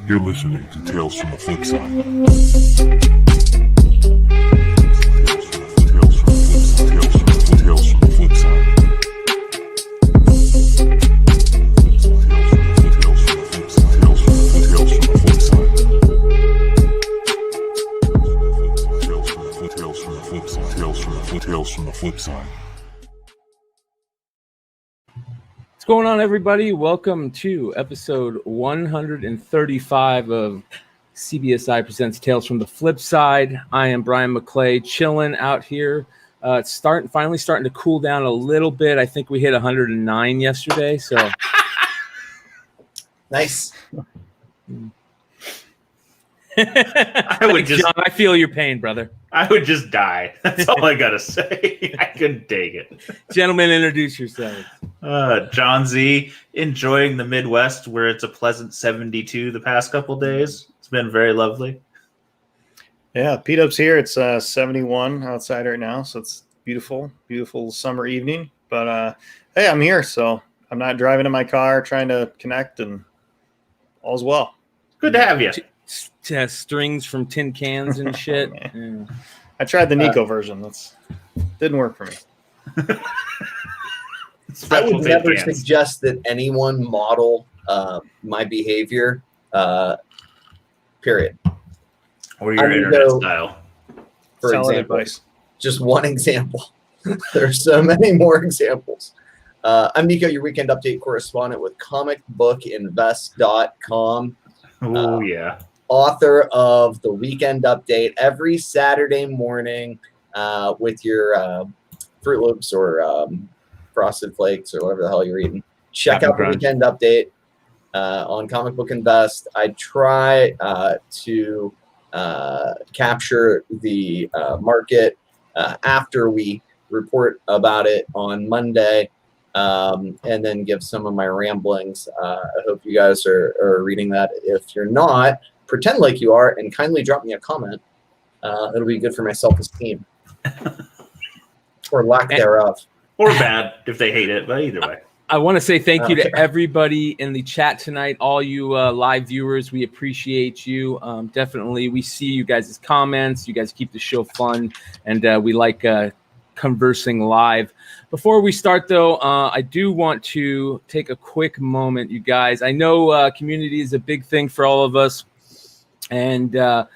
You're listening to Tales from the Flipside. Tales from the Flipside. Tales from the Flipside. What's going on, everybody? Welcome to episode 135 of CBSI Presents Tales from the Flipside. I am Bryan McClay, chilling out here. It's finally starting to cool down a little bit. I think we hit 109 yesterday, so nice. I feel your pain, brother. I would just die. That's all I gotta say. I couldn't take it. Gentlemen, introduce yourselves. Jon Z, enjoying the Midwest where it's a pleasant 72 the past couple days. It's been very lovely. Yeah, P-Dub's here. It's 71 outside right now, so it's beautiful summer evening. But hey, I'm here, so I'm not driving in my car trying to connect, and all's well. Good to have you. Strings from tin cans and shit. Yeah. I tried the Nico version. Didn't work for me. I would never suggest that anyone model my behavior, period. Or your internet style. For Solid example, advice. just one example. There's so many more examples. I'm Nico, your weekend update correspondent with comicbookinvest.com. Oh, yeah. Author of the Weekend Update every Saturday morning with your Fruit Loops or Frosted Flakes or whatever the hell you're eating. Check out the Weekend Update on Comic Book Invest. I try to capture the market after we report about it on Monday and then give some of my ramblings. I hope you guys are reading that. If you're not, pretend like you are and kindly drop me a comment. It'll be good for my self-esteem. Or lack thereof. Or bad if they hate it, but either way. I want to say thank you to everybody in the chat tonight, all you live viewers. We appreciate you. Definitely, we see you guys' comments. You guys keep the show fun, and we like conversing live. Before we start, though, I do want to take a quick moment, you guys. I know community is a big thing for all of us, and it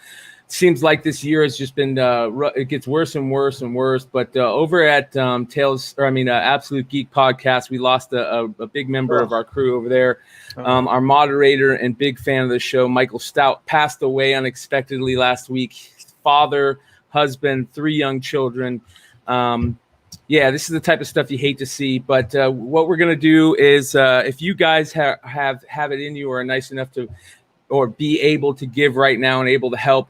seems like this year has just been it gets worse and worse and worse. But over at Absolute Geek Podcast, we lost a big member of our crew over there. Our moderator and big fan of the show, Michael Stout, passed away unexpectedly last week. His father, husband, 3 young children. Yeah, this is the type of stuff you hate to see. But what we're gonna do is, if you guys have it in you or are nice enough to, or be able to give right now and able to help,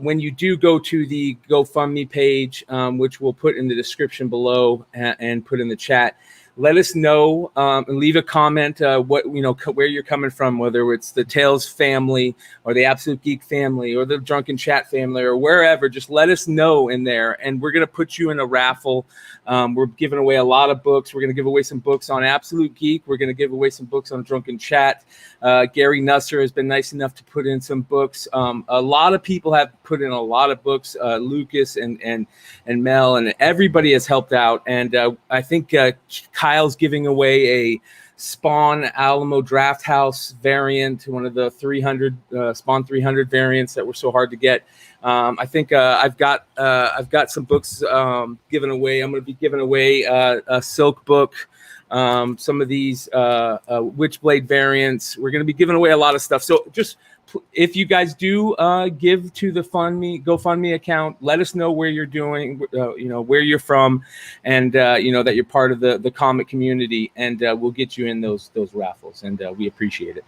when you do go to the GoFundMe page, which we'll put in the description below and put in the chat, let us know and leave a comment where you're coming from, whether it's the Tales family or the Absolute Geek family or the Drunken Chat family or wherever. Just let us know in there, and we're going to put you in a raffle. We're giving away a lot of books. We're going to give away some books on Absolute Geek. We're going to give away some books on Drunken Chat. Gary Nusser has been nice enough to put in some books. A lot of people have put in a lot of books. Lucas and Mel and everybody has helped out. And I think Kyle's giving away a Spawn Alamo Draft House variant, one of the 300 Spawn 300 variants that were so hard to get. I think I've got some books given away. I'm going to be giving away a Silk book, some of these Witchblade variants. We're going to be giving away a lot of stuff. So just if you guys do give to the GoFundMe account, let us know where you're doing, where you're from, and that you're part of the comic community, and we'll get you in those raffles, and we appreciate it.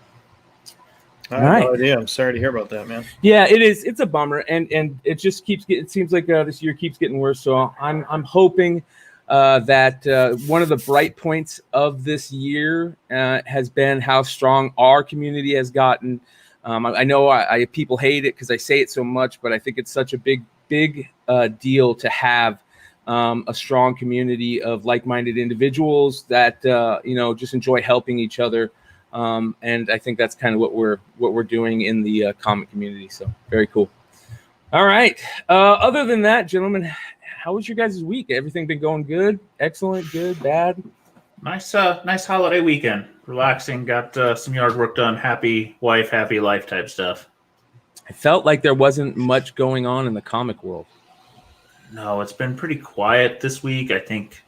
All right. No idea. I'm sorry to hear about that, man. Yeah, it is. It's a bummer, and it just keeps getting. It seems like this year keeps getting worse. So I'm hoping that one of the bright points of this year has been how strong our community has gotten. I know people hate it because I say it so much, but I think it's such a big deal to have a strong community of like-minded individuals that just enjoy helping each other And I think that's kind of what we're doing in the comic community. So very cool. All right. Other than that, gentlemen, how was your guys' week? Everything been going good? Excellent? Good? Bad? Nice holiday weekend. Relaxing. Got some yard work done. Happy wife, happy life type stuff. I felt like there wasn't much going on in the comic world. No, it's been pretty quiet this week. I think,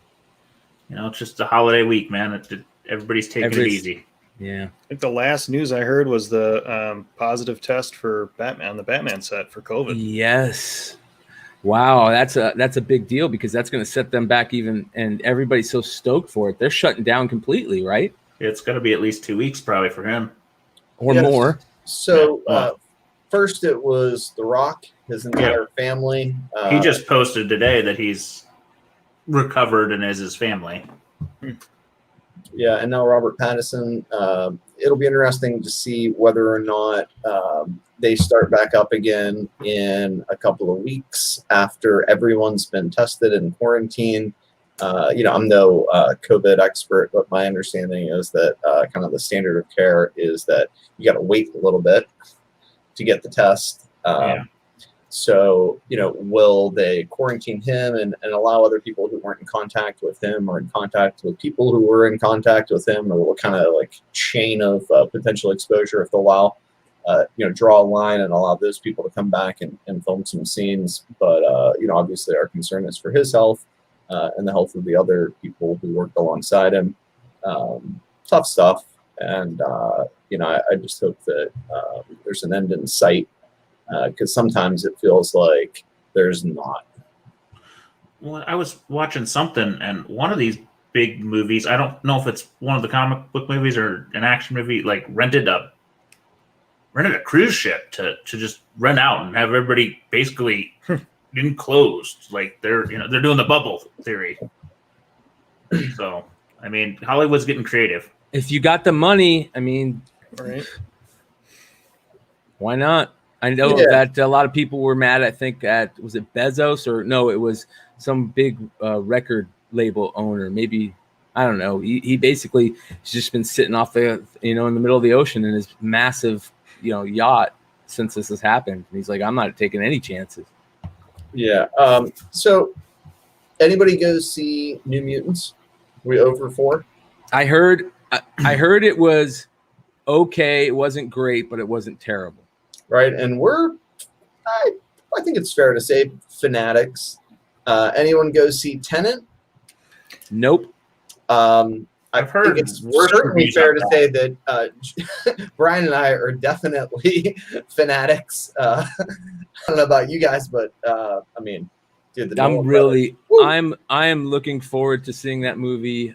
it's just a holiday week, man. Everybody's taking it easy. Yeah. I think the last news I heard was the positive test for Batman, the Batman set for COVID. Yes. Wow, that's a big deal because that's going to set them back even, and everybody's so stoked for it. They're shutting down completely, right? It's going to be at least 2 weeks probably for him. Or more. So first it was The Rock, his entire family. He just posted today that he's recovered and is his family. Yeah, and now Robert Pattinson. It'll be interesting to see whether or not they start back up again in a couple of weeks after everyone's been tested and quarantined. I'm no COVID expert, but my understanding is that kind of the standard of care is that you got to wait a little bit to get the test. So, will they quarantine him and allow other people who weren't in contact with him or in contact with people who were in contact with him, or what kind of like chain of potential exposure if they'll allow, draw a line and allow those people to come back and film some scenes. But, obviously our concern is for his health and the health of the other people who worked alongside him. Tough stuff. And, I just hope that there's an end in sight. Because sometimes it feels like there's not. Well, I was watching something, and one of these big movies, I don't know if it's one of the comic book movies or an action movie, like rented a cruise ship to just rent out and have everybody basically enclosed, like they're doing the bubble theory. So, I mean, Hollywood's getting creative. If you got the money, I mean, Right. Why not? I know that a lot of people were mad. I think was it Bezos or no? It was some big record label owner. Maybe I don't know. He basically has just been sitting off in the middle of the ocean in his massive yacht since this has happened. And he's like, I'm not taking any chances. Yeah. So, anybody go see New Mutants? We over 4. I heard it was okay. It wasn't great, but it wasn't terrible. Right, and I think it's fair to say fanatics. Anyone go see Tenet? Nope. I've heard it's certainly fair to say that Bryan and I are definitely fanatics. I don't know about you guys, but I mean, dude, I am looking forward to seeing that movie.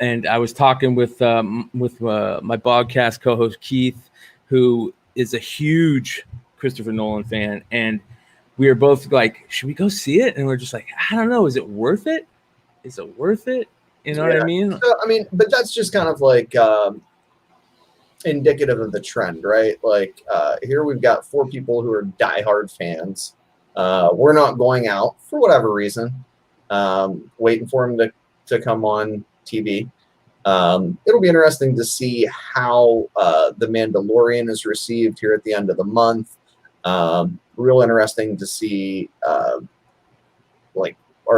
And I was talking with my podcast co-host Keith, who is a huge Christopher Nolan fan, and we were both like, should we go see it? And we're just like, I don't know, is it worth it? Is it worth it? You know what I mean? So, but that's just kind of like indicative of the trend, right? Like here we've got 4 people who are diehard fans. We're not going out for whatever reason, waiting for him to come on TV. It'll be interesting to see how The Mandalorian is received here at the end of the month. Real interesting to see, are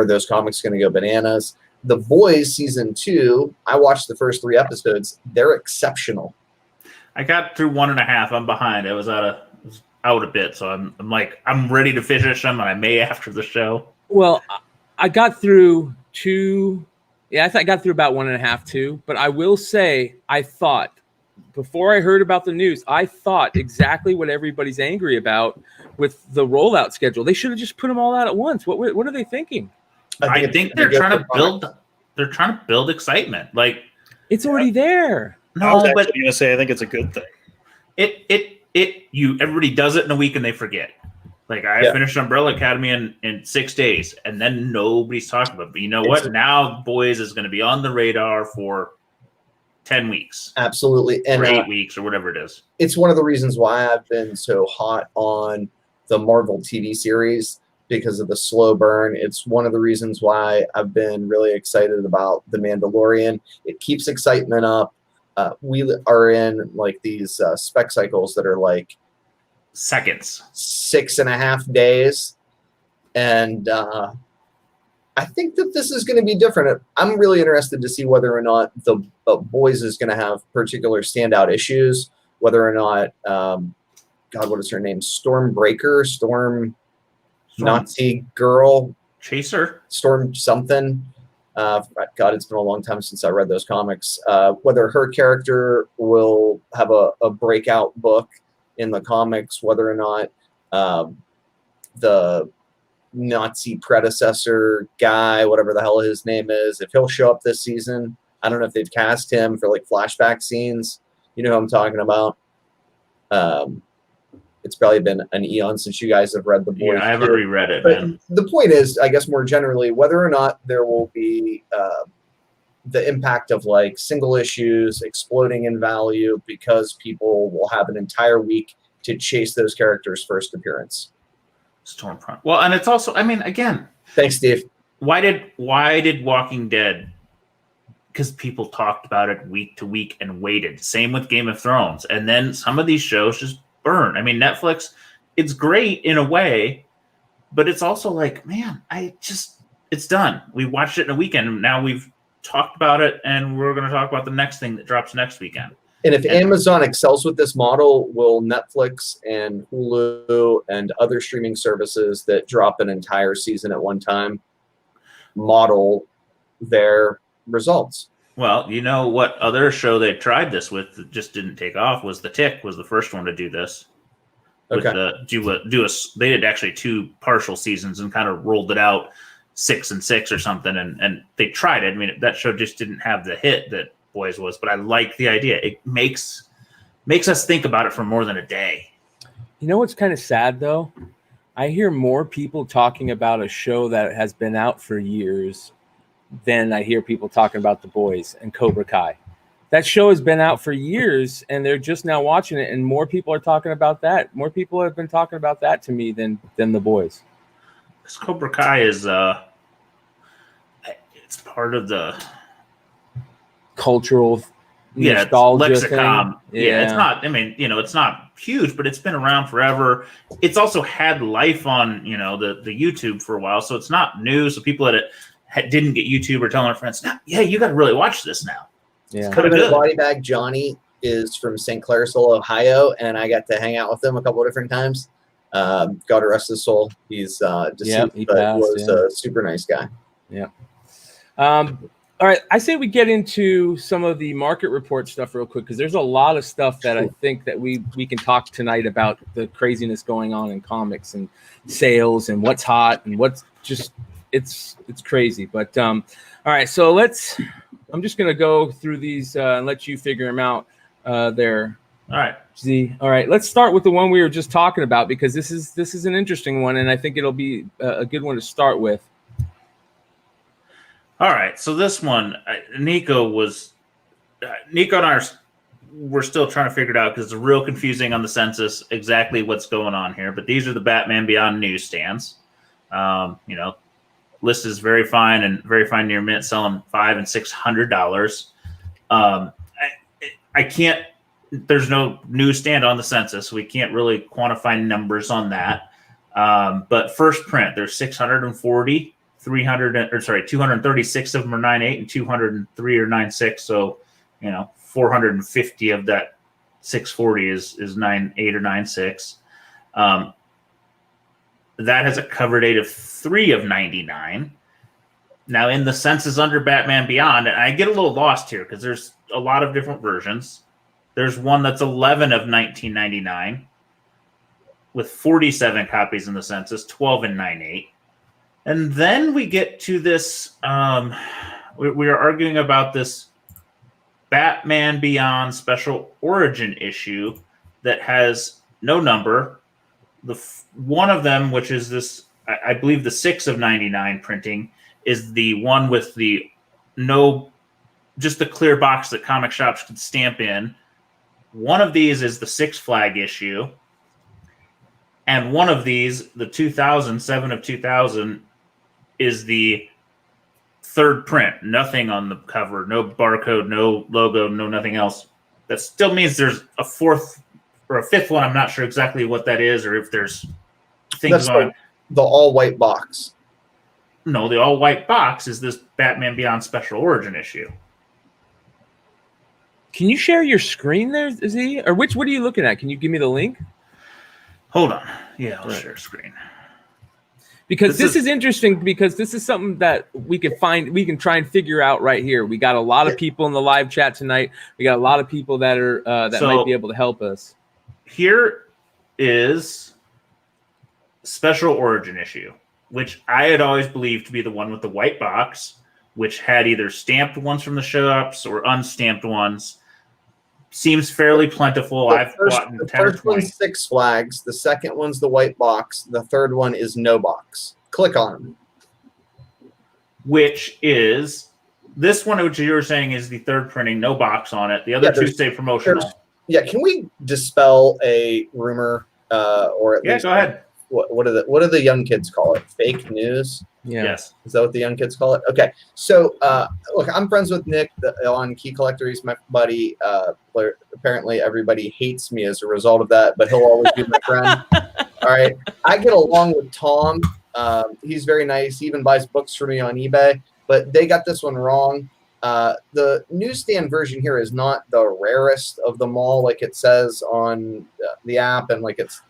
those comics going to go bananas? The Boys Season 2, I watched the first 3 episodes. They're exceptional. I got through 1.5. I'm behind. I was out a bit, so I'm ready to finish them, and I may after the show. Well, I got through 2. Yeah, I got through about 1.5 too. But I will say, I thought before I heard about the news, I thought exactly what everybody's angry about with the rollout schedule. They should have just put them all out at once. What are they thinking? I think they're trying to build. They're trying to build excitement. Like it's already there. I was actually going to say I think it's a good thing. Everybody does it in a week and they forget. Like I finished Umbrella Academy in 6 days, and then nobody's talking about it. But you know what? Now Boys is going to be on the radar for 10 weeks. Absolutely. And or 8 weeks or whatever it is. It's one of the reasons why I've been so hot on the Marvel TV series because of the slow burn. It's one of the reasons why I've been really excited about The Mandalorian. It keeps excitement up. we are in like these spec cycles that are like Seconds. 6.5 days. And I think that this is going to be different. I'm really interested to see whether or not the Boys is going to have particular standout issues, whether or not, God, what is her name? Storm Nazi girl. Chaser. Storm something. God, it's been a long time since I read those comics. Whether her character will have a breakout book in the comics, whether or not the Nazi predecessor guy, whatever the hell his name is, if he'll show up this season. I don't know if they've cast him for like flashback scenes. You know who I'm talking about. It's probably been an eon since you guys have read the Boys. Yeah, I haven't reread it, but man. the point is, I guess more generally, whether or not there will be the impact of like single issues exploding in value because people will have an entire week to chase those characters' first appearance. Stormfront. Well, and it's also, I mean, again, thanks, Steve. Why did Walking Dead? Because people talked about it week to week and waited. Same with Game of Thrones. And then some of these shows just burn. I mean, Netflix, it's great in a way, but it's also like, man, it's done. We watched it in a weekend. And now we've talked about it, and we're going to talk about the next thing that drops next weekend. And if Amazon excels with this model, will Netflix and Hulu and other streaming services that drop an entire season at one time model their results? Well, you know what other show they tried this with that just didn't take off was The Tick was the first one to do this. Okay. They did actually 2 partial seasons and kind of rolled it out 6 and 6 or something, and they tried it. I mean, that show just didn't have the hit that Boys was, but I like the idea. It makes us think about it for more than a day. You know what's kind of sad though? I hear more people talking about a show that has been out for years than I hear people talking about The Boys and Cobra Kai. That show has been out for years, and they're just now watching it, and more people are talking about that. More people have been talking about that to me than The Boys. Because Cobra Kai is it's part of the cultural nostalgia lexicon. Thing. Yeah, it's not. I mean, it's not huge, but it's been around forever. It's also had life on the YouTube for a while, so it's not new. So people that didn't get YouTube are telling their friends, "Yeah, you got to really watch this now." Yeah, Body Bag Johnny is from St. Clairsville, Ohio, and I got to hang out with him a couple of different times. God rest his soul. He's deceased, but was a super nice guy. Yeah. All right, I say we get into some of the market report stuff real quick, because there's a lot of stuff that I think that we can talk tonight about the craziness going on in comics and sales and what's hot and what's just it's crazy. But all right, so I'm just gonna go through these and let you figure them out there. All right. Z. All right, let's start with the one we were just talking about, because this is an interesting one, and I think it'll be a good one to start with. All right, so this one, Nico and I we're still trying to figure it out because it's real confusing on the census exactly what's going on here. But these are the Batman Beyond newsstands. List is very fine and very fine near mint, selling $500 and $600. I can't. There's no newsstand on the census. We can't really quantify numbers on that. But first print, there's 640. 236 of them are 9.8 and 203 are 9.6. So, 450 of that 640 is 9.8 or 9.6. That has a cover date of 3 of 99. Now, in the census under Batman Beyond, and I get a little lost here because there's a lot of different versions. There's one that's 11 of 1999 with 47 copies in the census, 12 and 9.8. And then we get to this, we are arguing about this Batman Beyond Special Origin issue that has no number. One of them, which is this, I believe the 6 of 99 printing, is the one with just the clear box that comic shops could stamp in. One of these is the 6 flag issue. And one of these, the 7 of 2000, is the third print, nothing on the cover, no barcode, no logo, no nothing else. That still means there's a fourth or a fifth one. I'm not sure exactly what that is, or if there's things on the all white box. No, the all white box is this Batman Beyond Special Origin issue. Can you share your screen there, Z? Or what are you looking at? Can you give me the link? Hold on. Yeah, I'll share screen. Because this is interesting, because this is something that we can try and figure out right here. We got a lot of people in the live chat tonight. We got a lot of people that are might be able to help us. Here is Special Origin issue, which I had always believed to be the one with the white box, which had either stamped ones from the shops or unstamped ones. Seems fairly plentiful. I've gotten 10 or 20. The first one's Six Flags. The second one's the white box. The third one is no box. Click on them. Which is this one, which you were saying is the third printing, no box on it. The other two say promotional. Can we dispel a rumor or at least go ahead. What do the young kids call it? Fake news? Yeah. Yes. Is that what the young kids call it? Okay. So, look, I'm friends with Nick on Key Collector. He's my buddy. Apparently, everybody hates me as a result of that, but he'll always be my friend. All right. I get along with Tom. He's very nice. He even buys books for me on eBay, but they got this one wrong. The newsstand version here is not the rarest of them all, like it says on the app, and like says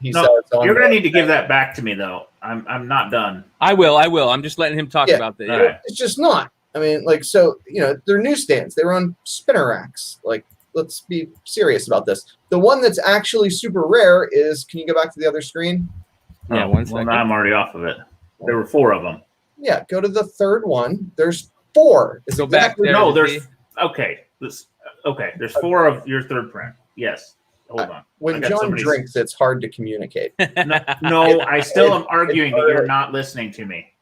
on. You're gonna need to give that back to me, though. I'm not done. I will. I'm just letting him talk about that. Right. It's just not. I mean, they're newsstands. They were on spinner racks. Like, let's be serious about this. The one that's actually super rare is. Can you go back to the other screen? Yeah, 1 second. Well, now I'm already off of it. There were 4 of them. Yeah, go to the third one. There's 4. Go back there. No, there's okay. There's 4 of your third print. Yes. Hold on. When John drinks, it's hard to communicate. No, I still am arguing that you're not listening to me.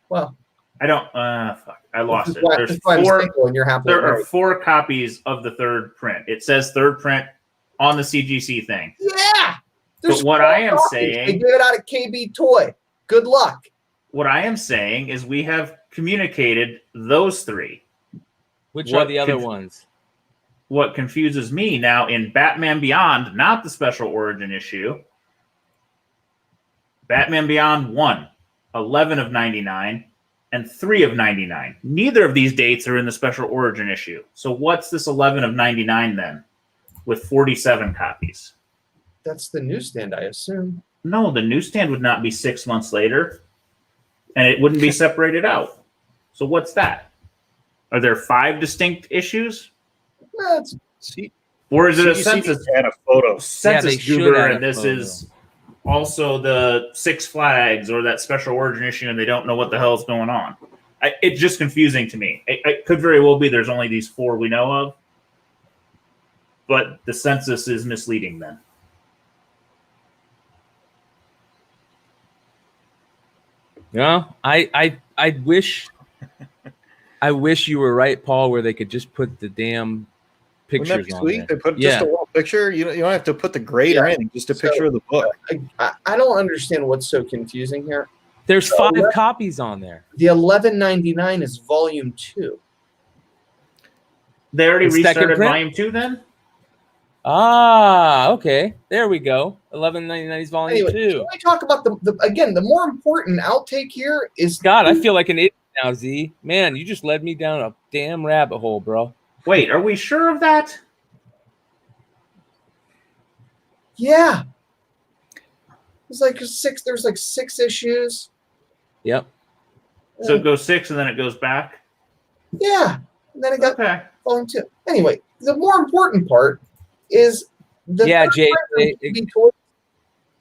Well, I don't. Fuck. I lost it. There's 4. And you're happy. There are 4 copies of the third print. It says third print on the CGC thing. Yeah. But what I am saying, they gave it out at KB Toy. Good luck. What I am saying is we have communicated those 3. Which are the other ones? What confuses me now in Batman Beyond, not the Special Origin issue, Batman Beyond 1, 11 of 99, and 3 of 99. Neither of these dates are in the Special Origin issue. So what's this 11 of 99 then with 47 copies? That's the newsstand, I assume. No, the newsstand would not be 6 months later, and it wouldn't be separated out. So what's that? Are there 5 distinct issues? Or is it a census? Add a photo. Census goober, and this is also the Six Flags or that Special Origin issue, and they don't know what the hell is going on. It's just confusing to me. It could very well be there's only these 4 we know of, but the census is misleading then. Yeah, I wish you were right, Paul, where they could just put the damn pictures on there. They put just a little picture. You don't have to put the grade or anything. Just a picture of the book. I don't understand what's so confusing here. There's 5 copies on there. The 11.99 is volume 2. They already restarted volume 2 then? Ah, okay. There we go. 11.99 is volume 2. Can we talk about the more important outtake here is God, I feel like an idiot now, Z. Man, you just led me down a damn rabbit hole, bro. Wait, are we sure of that? Yeah. It's like 6. There's like 6 issues. Yep. So it goes 6 and then it goes back? Yeah. And then it got volume 2. Anyway, the more important part is Jay,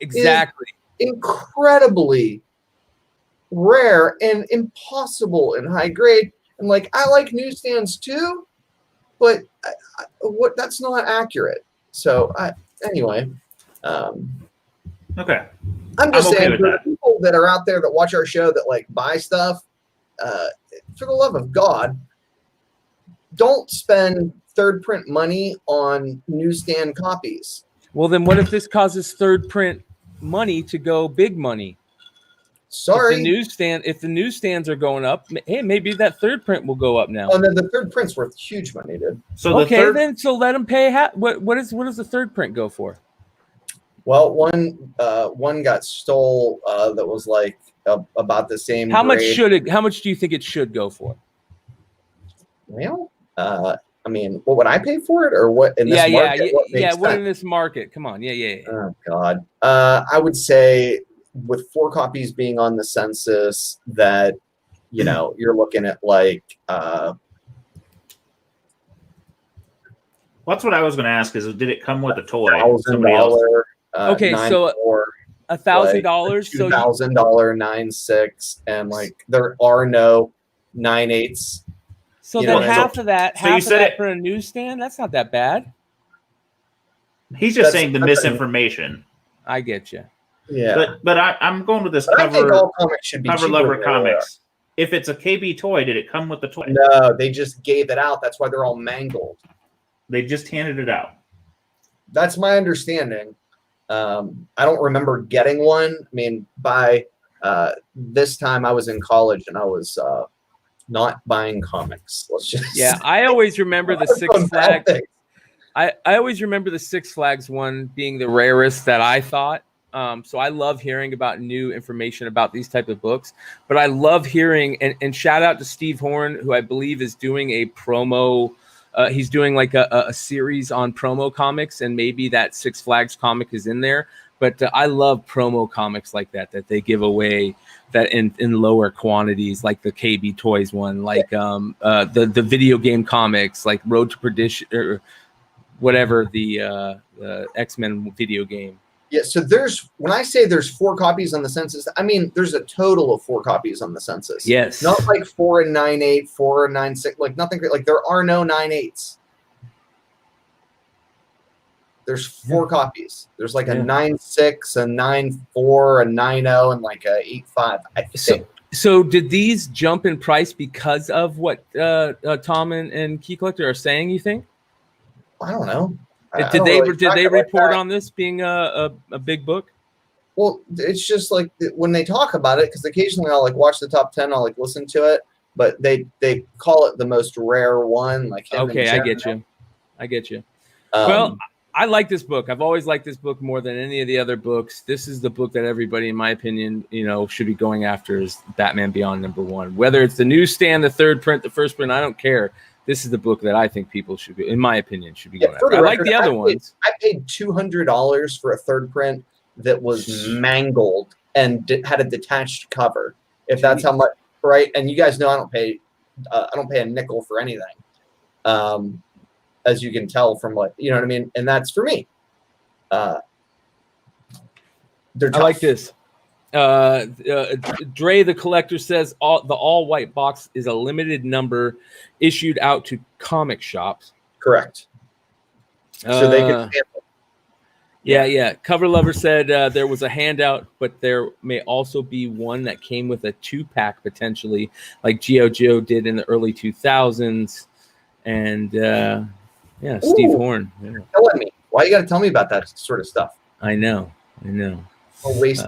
exactly. Incredibly rare and impossible in high grade. And like, I like newsstands too, but that's not accurate. So anyway, okay. I'm just saying with for the people that are out there that watch our show that like buy stuff, for the love of God, don't spend third print money on newsstand copies. Well, then what if this causes third print money to go big money? Sorry. If the newsstands are going up, hey, maybe that third print will go up now. Oh, then the third print's worth huge money, dude. So so let them pay. What does the third print go for? Well, one got stole that was like about the same. How much do you think it should go for? Well, I mean, what would I pay for it, or what in this market? What in this market? Come on, yeah. Oh God, I would say with 4 copies being on the census, that you're looking at like. That's what I was going to ask. Is did it come with a toy? $1,000. Okay, so $1,000. So $2,000 9.6, and like there are no 9.8s. So then half of that for a newsstand. That's not that bad. He's just saying the misinformation. I get you. Yeah, but I'm going with this I think all comics should be cover lover comics. If it's a KB toy, did it come with the toy? No, they just gave it out. That's why they're all mangled. They just handed it out. That's my understanding. I don't remember getting one. I mean, by this time I was in college and I was not buying comics. I always remember the Six Flags. I always remember the Six Flags one being the rarest that I thought. So I love hearing about new information about these type of books. But I love hearing and shout out to Steve Horn, who I believe is doing a promo. He's doing like a series on promo comics, and maybe that Six Flags comic is in there. But I love promo comics like that they give away that in lower quantities, like the KB Toys one, like the video game comics, like Road to Perdition or whatever the X-Men video game. Yeah, so when I say there's 4 copies on the census, I mean there's a total of 4 copies on the census. Yes. Not like 4 and 9.8, 4 and 9.6, like nothing like there are no 9.8s. There's 4 copies. There's like a 9.6, a 9.4, a 9.0, and like a 8.5. I think. So did these jump in price because of what Tom and Key Collector are saying, you think? I don't know. Did they report on this being a big book? Well, it's just like when they talk about it, because occasionally I'll like watch the top 10, I'll like listen to it, but they call it the most rare one. Like okay, I get you. Well, I like this book. I've always liked this book more than any of the other books. This is the book that everybody, in my opinion, should be going after is Batman Beyond #1. Whether it's the newsstand, the third print, the first print, I don't care. This is the book that I think people should be, in my opinion, should be going after. I like the other ones. I paid $200 for a third print that was mangled and had a detached cover. If that's how much, right? And you guys know I don't pay a nickel for anything, as you can tell from what you know what I mean. And that's for me. They're tough. I like this. Dre the Collector says the all white box is a limited number issued out to comic shops. Correct. So they can sample. Yeah. Cover Lover said there was a handout, but there may also be one that came with a 2-pack potentially, like G.I. Joe did in the early 2000s. And Steve Horn. Yeah. You're telling me. Why you got to tell me about that sort of stuff? I know. I'll waste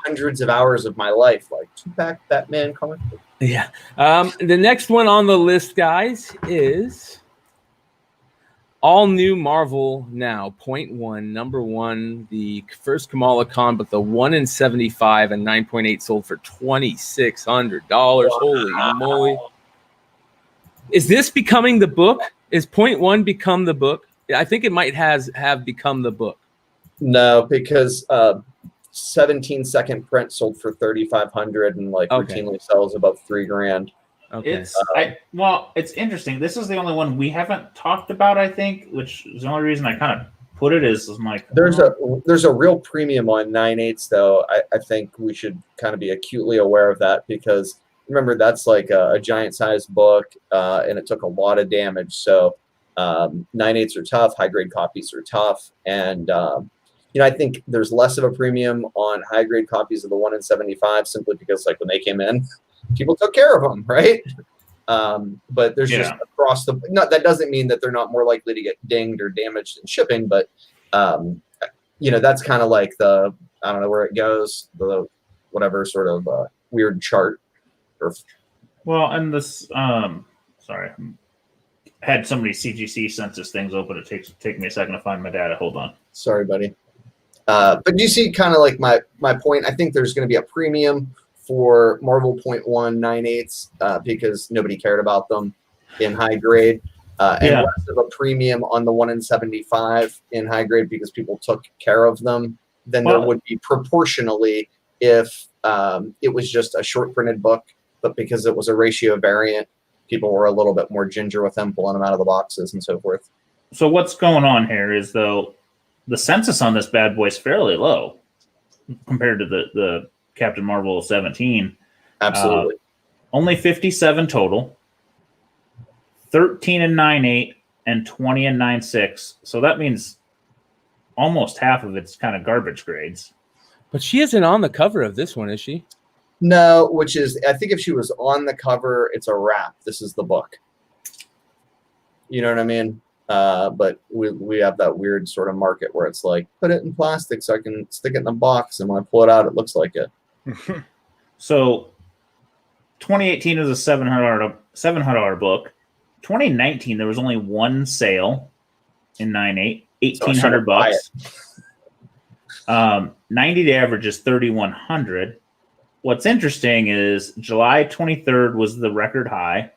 hundreds of hours of my life, like 2-pack Batman comic book. Yeah. The next one on the list, guys, is all new Marvel now. Point 1, number 1, the first Kamala Khan, but the 1 in 75 and 9.8 sold for $2,600. Wow. Holy moly! Is this becoming the book? Is Point 1 become the book? I think it might have become the book. No, because 17-second print sold for $3,500 and routinely sells about $3,000. Okay. It's interesting. This is the only one we haven't talked about, I think, which is the only reason I kind of put it is I'm like there's a real premium on 9.8s though. I think we should kind of be acutely aware of that because remember that's like a giant sized book and it took a lot of damage. So 9.8s are tough, high grade copies are tough, and I think there's less of a premium on high grade copies of the 1 in 75 simply because like when they came in, people took care of them, right? But there's just across the that doesn't mean that they're not more likely to get dinged or damaged in shipping, but that's kind of like the I don't know where it goes. whatever sort of weird chart. Well, and this, sorry, had so many CGC census things open. It take me a second to find my data. Hold on. Sorry, buddy. But do you see kind of like my point? I think there's going to be a premium for Marvel .198s because nobody cared about them in high grade, and less of a premium on the 1 in 75 in high grade because people took care of them than there would be proportionally if it was just a short printed book. But because it was a ratio variant, people were a little bit more ginger with them, pulling them out of the boxes and so forth. So what's going on here is, though, the census on this bad boy is fairly low compared to the Captain Marvel 17. Absolutely. Only 57 total, 13 and 9.8, and 20 and 9.6. So that means almost half of it's kind of garbage grades. But she isn't on the cover of this one, is she? No, which is, I think if she was on the cover, it's a wrap. This is the book. You know what I mean? But we have that weird sort of market where it's like, put it in plastic so I can stick it in a box, and when I pull it out, it looks like it. So 2018 is a $700 book. 2019, there was only one sale in 9.8, $1,800. 90-day average is 3,100. What's interesting is July 23rd was the record high,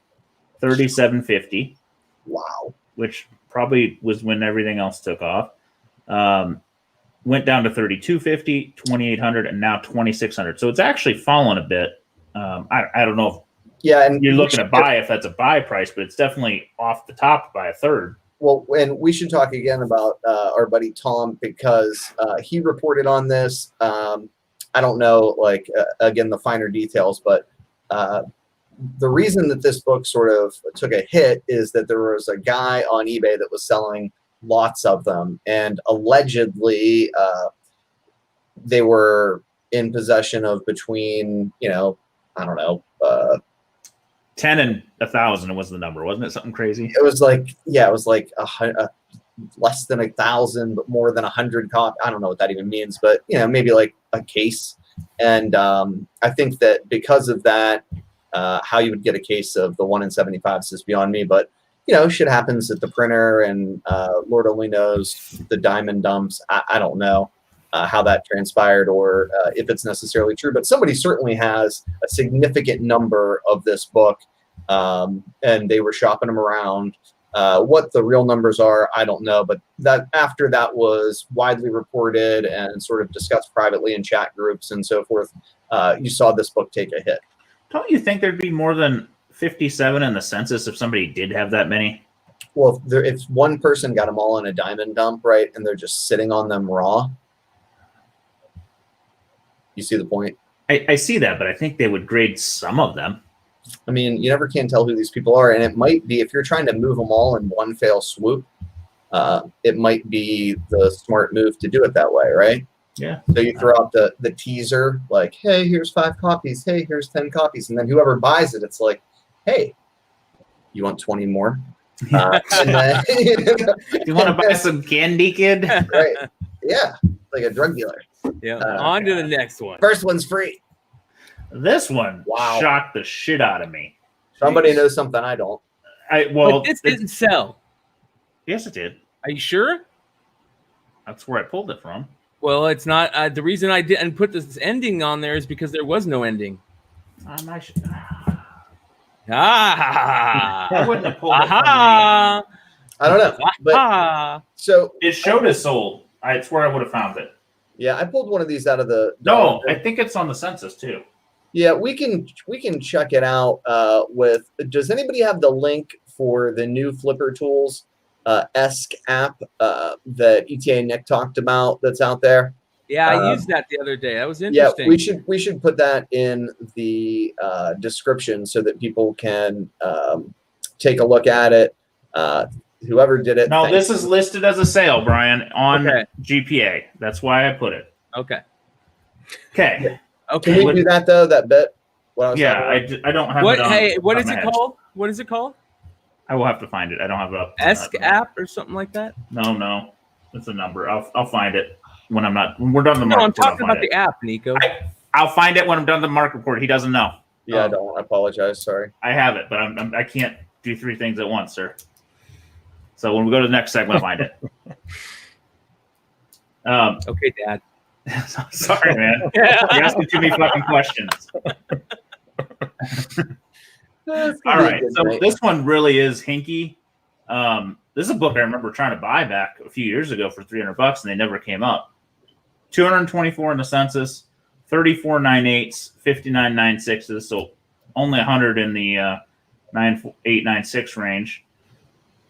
3,750. Wow. Which probably was when everything else took off. Went down to 3,250, 2,800, and now 2,600. So it's actually fallen a bit. I don't know if and you're looking to buy if that's a buy price, but it's definitely off the top by a third. Well, and we should talk again about our buddy Tom because he reported on this. I don't know, again, the finer details, but the reason that this book sort of took a hit is that there was a guy on eBay that was selling lots of them, and allegedly they were in possession of between, I don't know, 10 and 1,000 was the number, wasn't it? Something crazy. It was like less than 1,000, but more than 100 copies. I don't know what that even means, but maybe like a case. And I think that because of that, how you would get a case of the 1 in 75s is beyond me. But shit happens at the printer, and Lord only knows the diamond dumps. I don't know how that transpired or if it's necessarily true. But somebody certainly has a significant number of this book, and they were shopping them around. What the real numbers are, I don't know. But that after that was widely reported and sort of discussed privately in chat groups and so forth, you saw this book take a hit. Don't you think there'd be more than 57 in the census if somebody did have that many? Well, if one person got them all in a diamond dump, right, and they're just sitting on them raw, you see the point? I see that, but I think they would grade some of them. I mean, you never can tell who these people are, and it might be, if you're trying to move them all in one fell swoop, it might be the smart move to do it that way, right? Yeah. So you throw out the teaser, like, hey, here's 5 copies. Hey, here's 10 copies. And then whoever buys it, it's like, hey, you want 20 more? And then, you want to buy some candy, kid? Right. Yeah. Like a drug dealer. Yeah. On to the next one. First one's free. This one shocked the shit out of me. Somebody knows something I don't. But this didn't sell. Yes, it did. Are you sure? That's where I pulled it from. Well, it's not. The reason I didn't put this ending on there is because there was no ending. I wouldn't have pulled it from me. I don't know. But so it showed as sold. It's where I would have found it. Yeah, I pulled one of these out of the. No, I think it's on the census too. Yeah, we can check it out with. Does anybody have the link for the new Flipper Tools esque app that ETA Nick talked about that's out there? Yeah, I used that the other day. That was interesting. Yeah, we should put that in the description so that people can take a look at it. Whoever did it. No, this is listed as a sale, Brian, on GPA. That's why I put it. Okay. Can we do that though? That bit. I don't have what. It on Hey, what is it head. called? What is it called? I will have to find it. I don't have it up. Esque app or something like that. No, it's a number. I'll find it when I'm not. When we're done the market. No, I'm talking about the app, Nico. I'll find it when I'm done the market report. He doesn't know. Yeah, I apologize. Sorry. I have it, but I can't do 3 things at once, sir. So when we go to the next segment, I'll find it. Okay, Dad. Sorry, man. You're asking too many fucking questions. All right. So this one really is hinky. This is a book I remember trying to buy back a few years ago for $300, and they never came up. 224 in the census, 34 9/8, 59 9/6, so only 100 in the 9.896 range.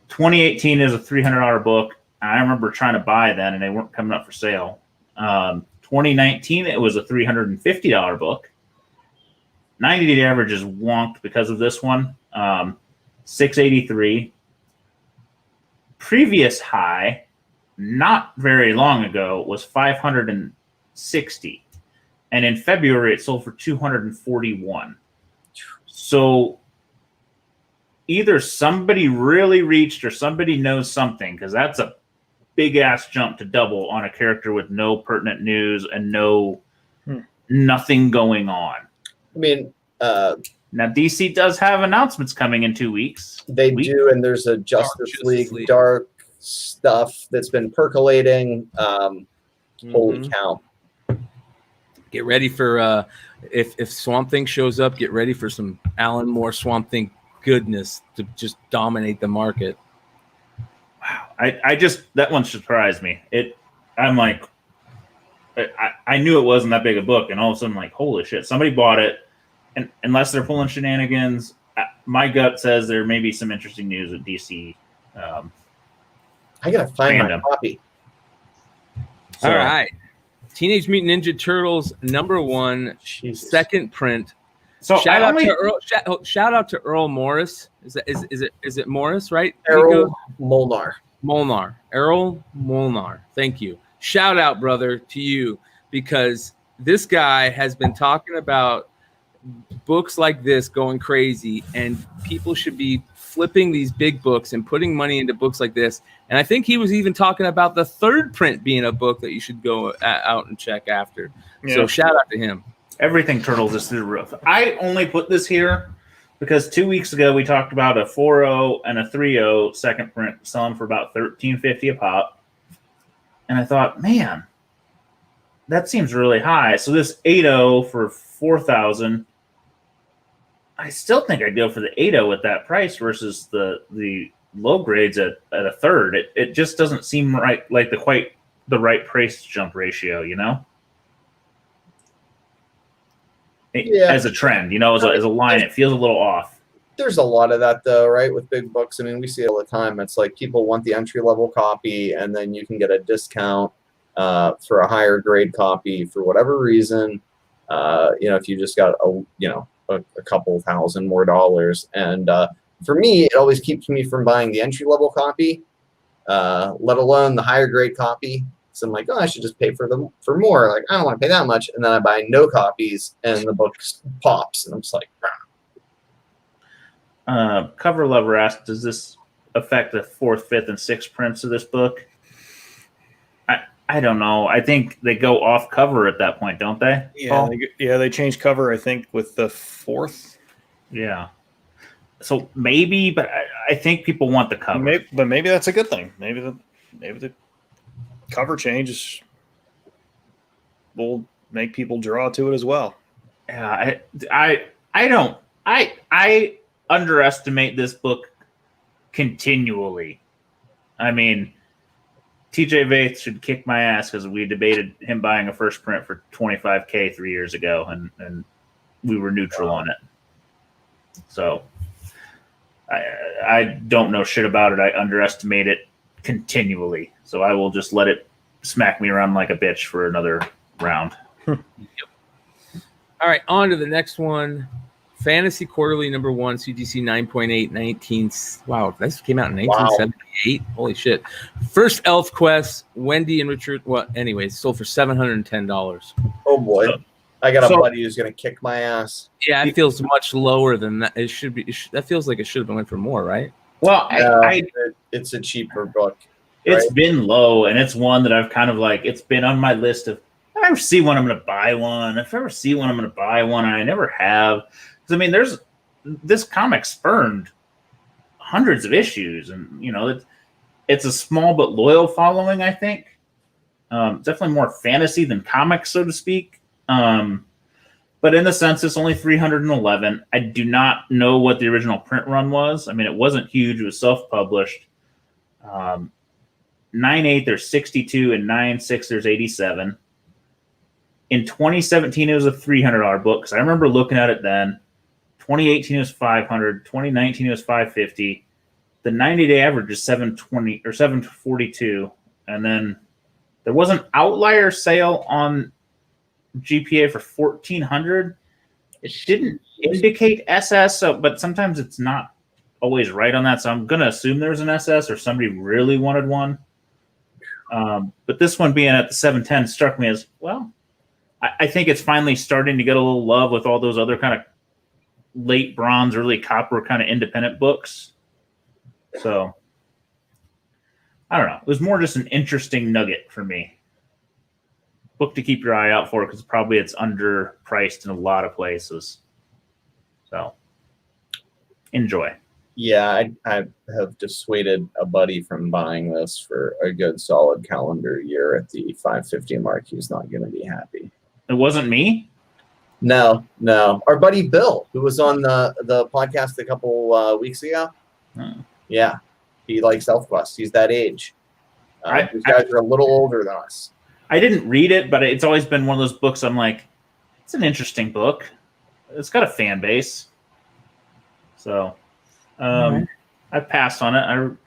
2018 is a $300 book. I remember trying to buy then, and they weren't coming up for sale. 2019, it was a $350 book. 90-day average is wonked because of this one. 683. Previous high, not very long ago, was 560. And in February, it sold for 241. So either somebody really reached or somebody knows something, because that's a big-ass jump to double on a character with no pertinent news and nothing going on. I mean, now DC does have announcements coming in 2 weeks. They do, and there's a Justice League dark stuff that's been percolating. Holy cow! Get ready for if Swamp Thing shows up. Get ready for some Alan Moore Swamp Thing goodness to just dominate the market. Wow, I just that one surprised me. I'm like, I knew it wasn't that big a book, and all of a sudden, like, holy shit, somebody bought it. And unless they're pulling shenanigans, my gut says there may be some interesting news with DC. I gotta find my copy. All right, Teenage Mutant Ninja Turtles #1, second print. So shout out to Earl Morris. Is it Morris, right? Errol Molnar. Errol Molnar. Thank you. Shout out, brother, to you, because this guy has been talking about books like this going crazy, and people should be flipping these big books and putting money into books like this. And I think he was even talking about the third print being a book that you should go out and check after. Yeah. So shout out to him. Everything Turtles is through the roof. I only put this here because 2 weeks ago we talked about a 4.0 and a 3.0 second print selling for about $13.50 a pop. And I thought, man, that seems really high. So this 8.0 for $4,000, I still think I'd go for the 8.0 at that price versus the low grades at a third. It just doesn't seem right, like the right price jump ratio, you know? As a trend, you know, as a line, it feels a little off. There's a lot of that, though, right, with big books. I mean, we see it all the time. It's like people want the entry-level copy, and then you can get a discount for a higher grade copy for whatever reason. If you just got a couple $1,000 more dollars. And for me, it always keeps me from buying the entry-level copy, let alone the higher grade copy. So I'm like, I should just pay for more. Like, I don't want to pay that much. And then I buy no copies, and the book pops. And I'm just like, Cover Lover asked, does this affect the 4th, 5th, and 6th prints of this book? I don't know. I think they go off cover at that point, don't they? Yeah, they change cover, I think, with the 4th. Yeah. So maybe, but I think people want the cover. Maybe that's a good thing. Maybe the cover changes will make people draw to it as well. Yeah, I underestimate this book continually. I mean, TJ Vaith should kick my ass because we debated him buying a first print for $25K 3 years ago, and we were neutral on it. So I don't know shit about it. I underestimate it continually. So I will just let it smack me around like a bitch for another round. All right, on to the next one. Fantasy Quarterly #1, CGC 9.8, 19. Wow, this came out in 1978. Wow. Holy shit. First Elf Quest, Wendy and Richard. Well, anyways, sold for $710. Oh, boy. I got a buddy who's going to kick my ass. Yeah, it feels much lower than that. It should be. That feels like it should have been went for more, right? Well, it's a cheaper book. It's been low, and it's one that I've kind of like, it's been on my list of, ever see one, I'm going to buy one. If I ever see one, I'm going to buy one. And I never have. Because, I mean, this comic spurned hundreds of issues. And, you know, it's a small but loyal following, I think. Definitely more fantasy than comics, so to speak. But in the sense, it's only 311. I do not know what the original print run was. I mean, it wasn't huge. It was self-published. 9.8, there's 62, and 9.6, there's 87. In 2017, it was a $300 book, because I remember looking at it then. 2018, it was $500. 2019, it was $550. The 90-day average is $720 or $742. And then there was an outlier sale on GPA for $1,400. It didn't indicate SS, but sometimes it's not always right on that. So I'm gonna assume there's an SS or somebody really wanted one. But this one being at the 710 struck me as, well, I think it's finally starting to get a little love with all those other kind of late bronze, early copper kind of independent books. So I don't know. It was more just an interesting nugget for me. Book to keep your eye out for, because probably it's underpriced in a lot of places. So enjoy. Yeah, I have dissuaded a buddy from buying this for a good solid calendar year at the 550 mark. He's not going to be happy. It wasn't me? No. Our buddy Bill, who was on the podcast a couple weeks ago. Yeah, he likes ElfQuest. He's that age. These guys are a little older than us. I didn't read it, but it's always been one of those books I'm like, it's an interesting book. It's got a fan base. So I passed on it. I don't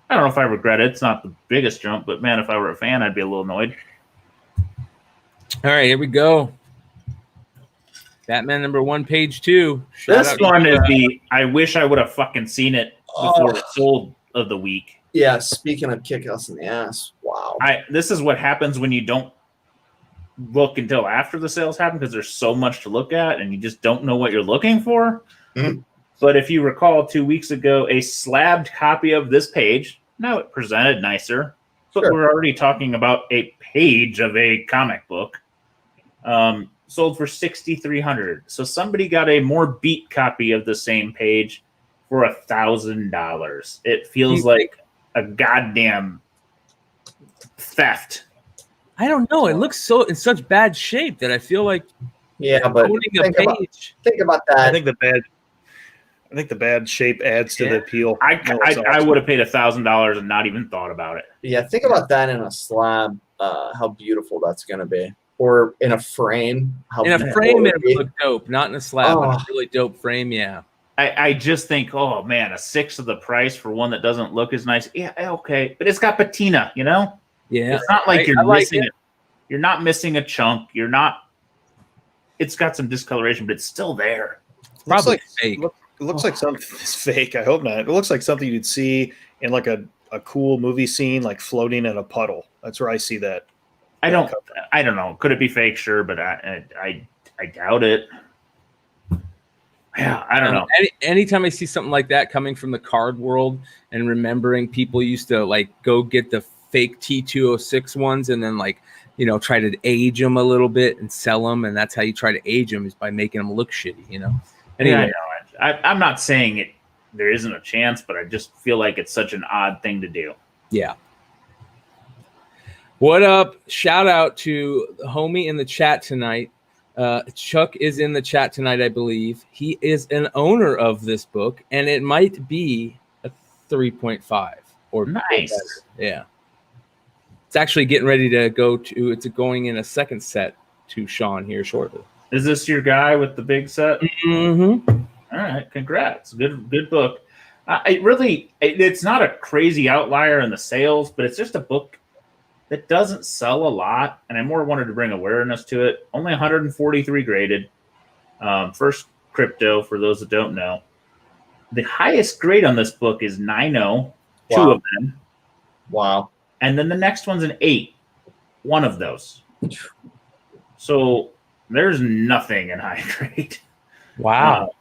know if I regret it. It's not the biggest jump, but man, if I were a fan, I'd be a little annoyed. All right, here we go. Batman #1, page 2. This one is I wish I would have fucking seen it before it sold of the week. Yeah, speaking of kick us in the ass, wow. This is what happens when you don't look until after the sales happen, because there's so much to look at and you just don't know what you're looking for. Mm-hmm. But if you recall 2 weeks ago, a slabbed copy of this page, now it presented nicer, but we're already talking about a page of a comic book, sold for $6,300. So somebody got a more beat copy of the same page for $1,000. It feels like a goddamn theft. I don't know. It looks so in such bad shape that I feel like but think about that. I think the bad shape adds to the appeal. I would have paid $1,000 and not even thought about it. Yeah, think about that in a slab. How beautiful that's going to be, or in a frame. In a frame, it would look dope. Not in a slab, but a really dope frame. Yeah. I just think, oh man, a sixth of the price for one that doesn't look as nice. Yeah, okay, but it's got patina, you know. Yeah, it's not like you're missing it. You're not missing a chunk. You're not. It's got some discoloration, but it's still there. Probably fake. It looks like something that's fake. I hope not. It looks like something you'd see in like a cool movie scene, like floating in a puddle. That's where I see that. I don't know. Could it be fake? Sure, but I doubt it. Yeah, I don't know. Anytime I see something like that coming from the card world and remembering people used to like go get the fake T206 ones and then like, you know, try to age them a little bit and sell them. And that's how you try to age them, is by making them look shitty, you know? Anyway. Yeah, I'm not saying there isn't a chance, but I just feel like it's such an odd thing to do. Yeah. What up? Shout out to the homie in the chat tonight. Chuck is in the chat tonight, I believe. He is an owner of this book, and it might be a 3.5 or nice. Better. Yeah. It's actually getting ready to go to. It's going in a second set to Sean here shortly. Is this your guy with the big set? Mm-hmm. All right, congrats. Good book. It's not a crazy outlier in the sales, but it's just a book that doesn't sell a lot, and I more wanted to bring awareness to it. Only 143 graded. First crypto, for those that don't know. The highest grade on this book is 9.0, two of them. Wow. And then the next one's an 8, one of those. So there's nothing in high grade. Wow.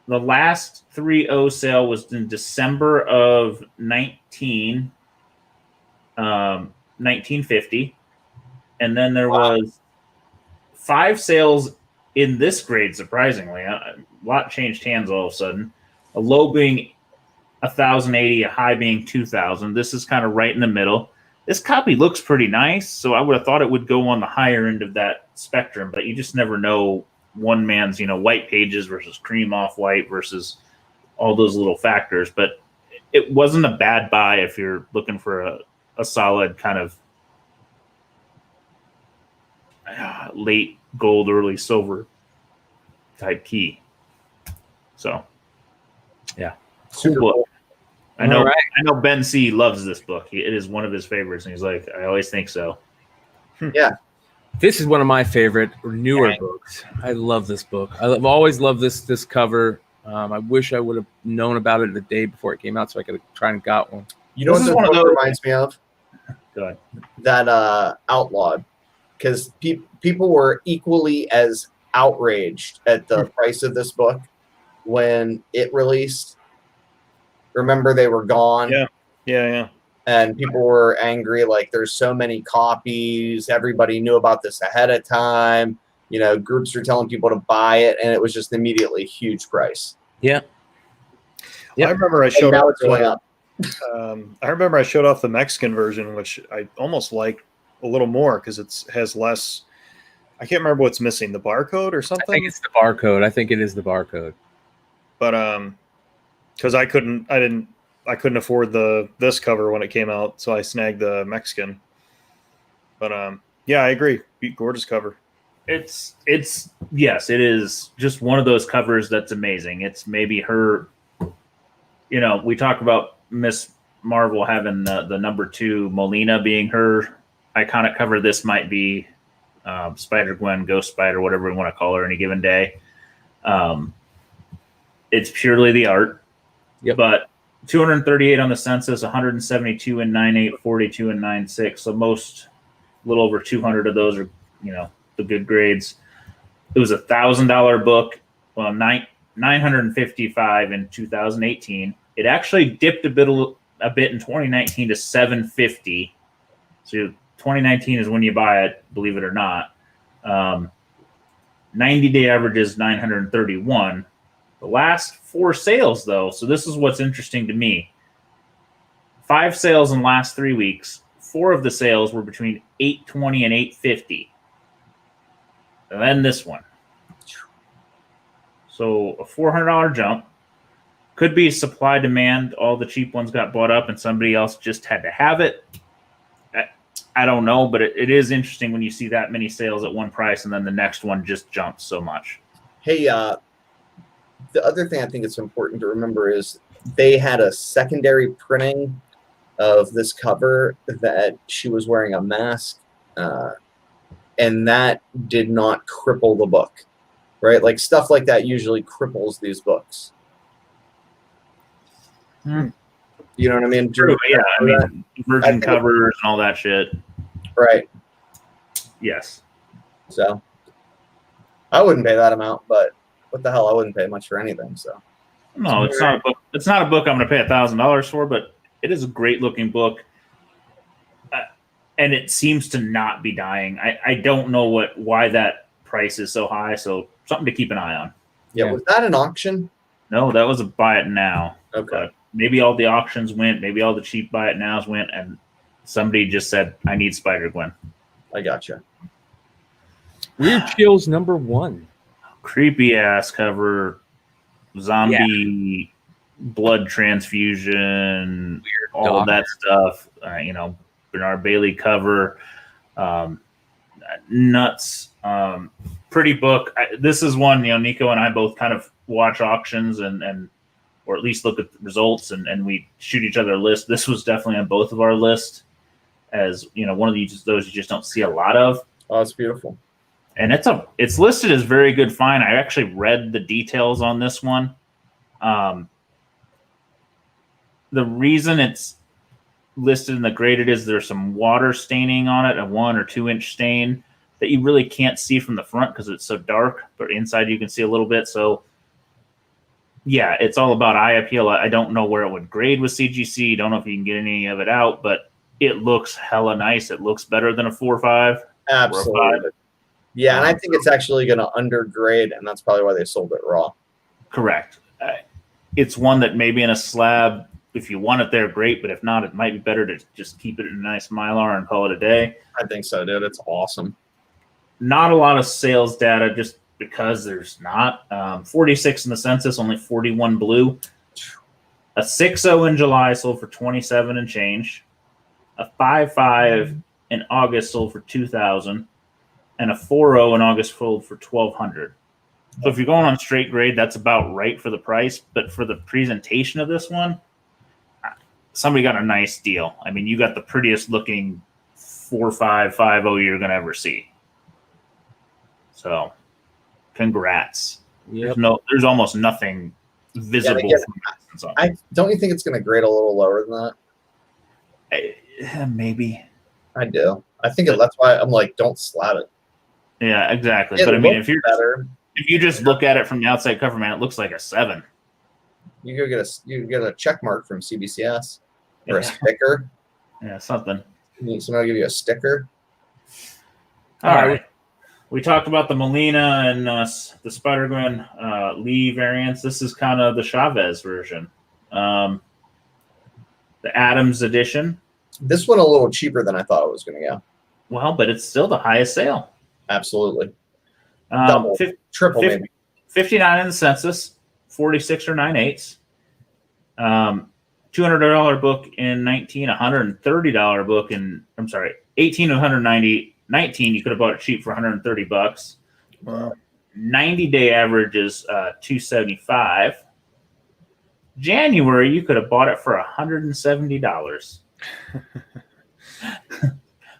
The last 3.0 sale was in December of 1950. and then there was 5 sales in this grade. Surprisingly, a lot changed hands all of a sudden. A low being 1,080, a high being 2,000. This is kind of right in the middle. This copy looks pretty nice, so I would have thought it would go on the higher end of that spectrum, but you just never know one man's, white pages versus cream off white versus all those little factors. But it wasn't a bad buy if you're looking for a solid kind of late gold, early silver type key. So, yeah. Cool book. I know Ben C loves this book. It is one of his favorites, and he's like, I always think so. Yeah. This is one of my favorite newer books. I love this book. I've always loved this cover. I wish I would have known about it the day before it came out, so I could have tried and got one. You know what this book reminds me of? Go ahead. That Outlawed, because people were equally as outraged at the price of this book when it released. Remember, they were gone. Yeah. And people were angry, like there's so many copies. Everybody knew about this ahead of time. Groups were telling people to buy it, and it was just immediately a huge price. Yeah. I remember I showed now off it's going up. I remember I showed off the Mexican version, which I almost like a little more because it has less. I can't remember what's missing, the barcode or something. I think it's the barcode. I think it is the barcode. But because I couldn't afford this cover when it came out, so I snagged the Mexican. But yeah, I agree. Gorgeous cover. Yes, it is just one of those covers that's amazing. It's maybe her. We talk about Miss Marvel having the number 2 Molina being her iconic cover. This might be Spider-Gwen, Ghost Spider, whatever we want to call her any given day. It's purely the art. Yep. But 238 on the census, 172 in 9.8, 42 in 9.6. So most, a little over 200 of those are, the good grades. It was $1,000 book. Well, 955 in 2018. It actually dipped a bit in 2019 to 750. So 2019 is when you buy it, believe it or not. 90-day average is 931. The last 4 sales, though, so this is what's interesting to me. 5 sales in the last 3 weeks. 4 of the sales were between $820 and $850. And then this one. So a $400 jump. Could be supply demand. All the cheap ones got bought up and somebody else just had to have it. I don't know, but it is interesting when you see that many sales at one price and then the next one just jumps so much. Hey, the other thing I think it's important to remember is they had a secondary printing of this cover that she was wearing a mask, and that did not cripple the book, right? Like stuff like that usually cripples these books. You know what I mean? True, yeah. I mean, virgin covers and all that shit. Right. Yes. So I wouldn't pay that amount, but what the hell? I wouldn't pay much for anything. So no, it's not a book. It's not a book I'm going to pay $1,000 for, but it is a great looking book, and it seems to not be dying. I don't know why that price is so high. So something to keep an eye on. Yeah. Was that an auction? No, that was a buy it now. Okay. But maybe all the auctions went. Maybe all the cheap buy it nows went, and somebody just said, "I need Spider-Gwen." I gotcha. Weird Chills #1. Creepy ass cover, zombie blood transfusion, Weird all doctor. that stuff. Bernard Bailey cover, nuts. Pretty book. This is one Nico and I both kind of watch auctions and or at least look at the results and we shoot each other a list. This was definitely on both of our lists as one of those you just don't see a lot of. Oh, it's beautiful. And it's listed as very good find. I actually read the details on this one. The reason it's listed in the graded is there's some water staining on it, a 1 or 2 inch stain that you really can't see from the front because it's so dark, but inside you can see a little bit. So yeah, it's all about eye appeal. I don't know where it would grade with CGC. Don't know if you can get any of it out, but it looks hella nice. It looks better than a 4 or 5. Absolutely. Yeah, and I think it's actually going to undergrade, and that's probably why they sold it raw. Correct. It's one that maybe in a slab, if you want it there, great. But if not, it might be better to just keep it in a nice Mylar and call it a day. I think so, dude. It's awesome. Not a lot of sales data just because there's not. 46 in the census, only 41 blue. A 6.0 in July sold for 27 and change. A 5.5 in August sold for 2,000. And a 4.0 in August sold for 1,200. So if you're going on straight grade, that's about right for the price. But for the presentation of this one, somebody got a nice deal. I mean, you got the prettiest looking 4.5, 5.0 you're going to ever see. So, congrats. Yep. There's almost nothing visible. Don't you think it's going to grade a little lower than that? Maybe. I do. I think that's why I'm like, don't slap it. Yeah, exactly. But I mean, if you just look at it from the outside cover, man, it looks like a 7. You get a check mark from CBCS or a sticker. Yeah, something. Somebody give you a sticker. All right. We talked about the Molina and the Spider-Gwen Lee variants. This is kind of the Chavez version. The Adams edition. This one a little cheaper than I thought it was going to go. Well, but it's still the highest sale. Absolutely. Double, triple, maybe. 59 in the census, 46 or 9/8. $200 book in 19, $130 book in, 18 to 190. 19, you could have bought it cheap for $130. Wow. 90-day average is $275. January, you could have bought it for $170.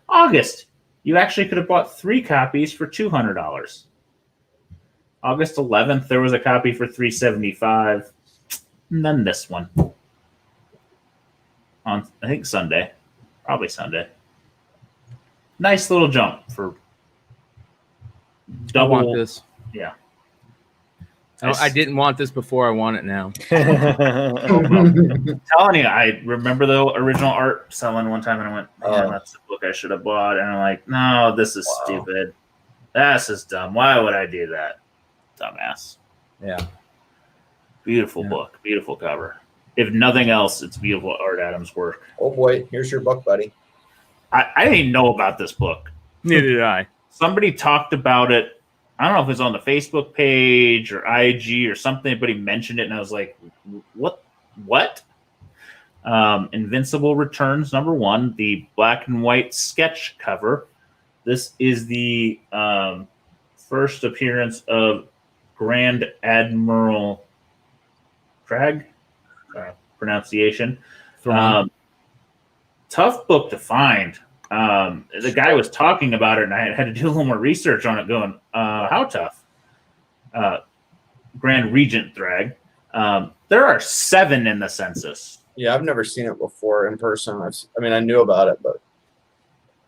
August, you actually could have bought 3 copies for $200. August 11th, there was a copy for $375. And then this one on, I think, Sunday. Probably Sunday. Nice little jump for double. I want this. Yeah. I didn't want this before. I want it now. I'm telling you, I remember the original art selling one time, and I went, "Man, that's the book I should have bought." And I'm like, "No, this is stupid. This is dumb. Why would I do that, dumbass?" Yeah. Beautiful book, beautiful cover. If nothing else, it's beautiful Art Adams work. Oh boy, here's your book, buddy. I didn't even know about this book. Neither did I. Somebody talked about it. I don't know if it was on the Facebook page or IG or something, but he mentioned it, and I was like, what? Invincible returns, #1, the black and white sketch cover. This is the first appearance of Grand Admiral Cragg, pronunciation. Tough book to find. The guy was talking about it, and I had to do a little more research on it, going, how tough? Grand Regent Thrag. There are 7 in the census. Yeah, I've never seen it before in person. I knew about it, but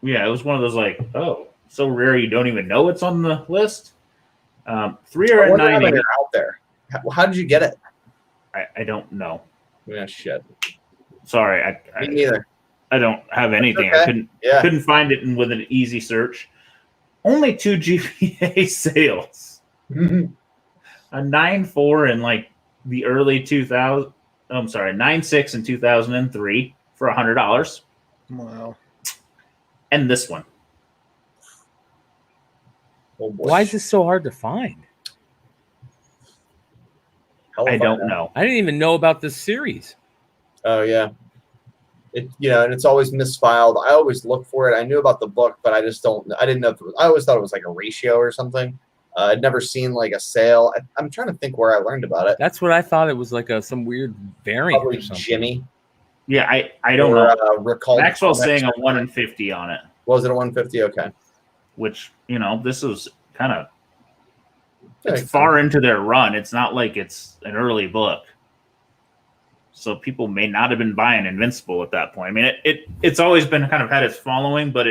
yeah, it was one of those like, oh, so rare you don't even know it's on the list. 3 are at 90. Out there. How did you get it? I don't know. Yeah, shit. Sorry, Me neither. I don't have anything. Okay. I couldn't find it with an easy search. Only 2 GPA sales. A 9.4 in like the early 2000. I'm sorry, 9.6 in 2003 for $100. Wow. And this one. Oh boy. Why is this so hard to find? I don't know. I didn't even know about this series. Oh yeah. And it's always misfiled. I always look for it. I knew about the book, but I didn't know. I always thought it was like a ratio or something. I'd never seen like a sale. I'm trying to think where I learned about it. That's what I thought. It was like some weird variant. Probably or something. Jimmy. Yeah, I don't know. Maxwell's saying a 1 in 50 on it. Was it a 150? Okay. Which, this was kind of it's far into their run. It's not like it's an early book. So people may not have been buying Invincible at that point. I mean, it's always been kind of had its following, but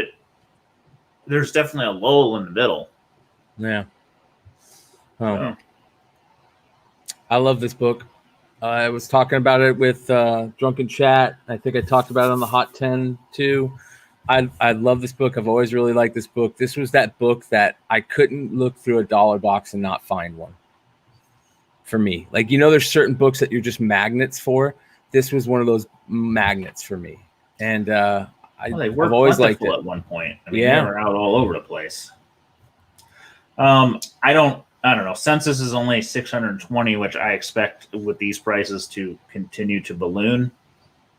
there's definitely a lull in the middle. Yeah. Oh. I love this book. I was talking about it with Drunken Chat. I think I talked about it on the Hot 10 too. I love this book. I've always really liked this book. This was that book that I couldn't look through a dollar box and not find one for me. Like, there's certain books that you're just magnets for. This was one of those magnets for me. And they were I've always liked plentiful it. at one point. I mean, they were out all over the place. I don't know. Census is only 620, which I expect with these prices to continue to balloon.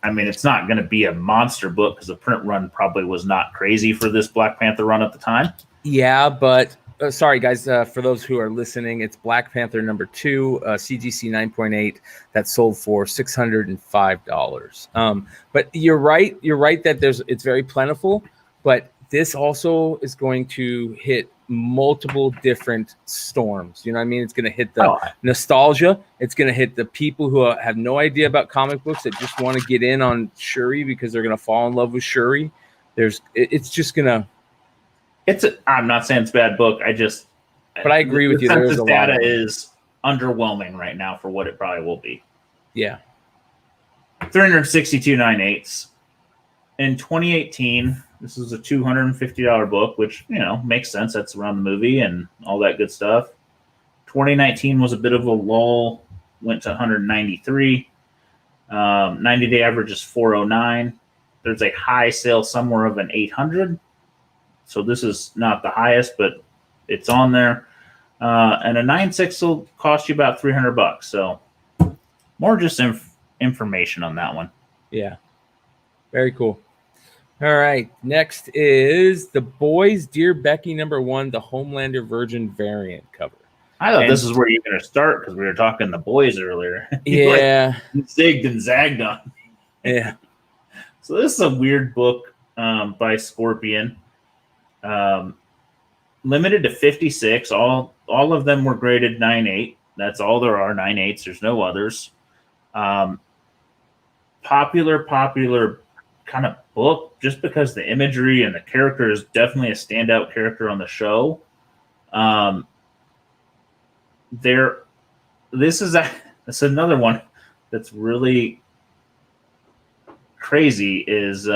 I mean, it's not going to be a monster book because the print run probably was not crazy for this Black Panther run at the time. Yeah, but sorry, guys. For those who are listening, it's Black Panther number 2, CGC 9.8, that sold for $605. But you're right. You're right that it's very plentiful, but this also is going to hit multiple different storms. You know what I mean? It's going to hit the nostalgia. It's going to hit the people who have no idea about comic books that just want to get in on Shuri because they're going to fall in love with Shuri. It's just going to. I'm not saying it's a bad book. But I agree with you. There's a lot. Data is underwhelming right now for what it probably will be. Yeah. 362 9/8. In 2018, this is a $250 book, which, makes sense. That's around the movie and all that good stuff. 2019 was a bit of a lull, went to 193. 90-day average is 409. There's a high sale somewhere of an 800. So this is not the highest, but it's on there. And a 9.6 will cost you about $300. So more just information on that one. Yeah. Very cool. All right. Next is The Boys, Dear Becky #1, the Homelander Virgin variant cover. I thought this is where you're going to start because we were talking The Boys earlier. Yeah. Zigged and zagged on. Yeah. So this is a weird book by Scorpion. Limited to 56. All of them were graded 9.8. That's all there are, 9.8s. There's no others. Popular kind of book just because the imagery and the character is definitely a standout character on the show. This is another one that's really crazy is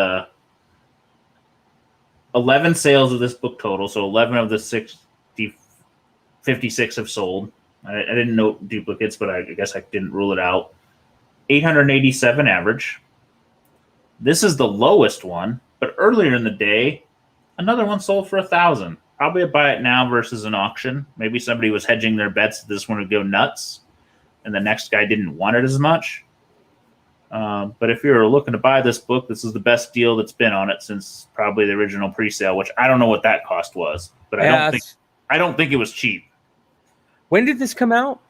11 sales of this book total. So 11 of the 56 have sold. I didn't note duplicates, but I guess I didn't rule it out. 887 average. This is the lowest one, but earlier in the day, another one sold for 1,000. Probably a buy it now versus an auction. Maybe somebody was hedging their bets that this one would go nuts, and the next guy didn't want it as much. But if you're looking to buy this book, this is the best deal that's been on it since probably the original pre-sale, which I don't know what that cost was, but I don't think it was cheap. When did this come out?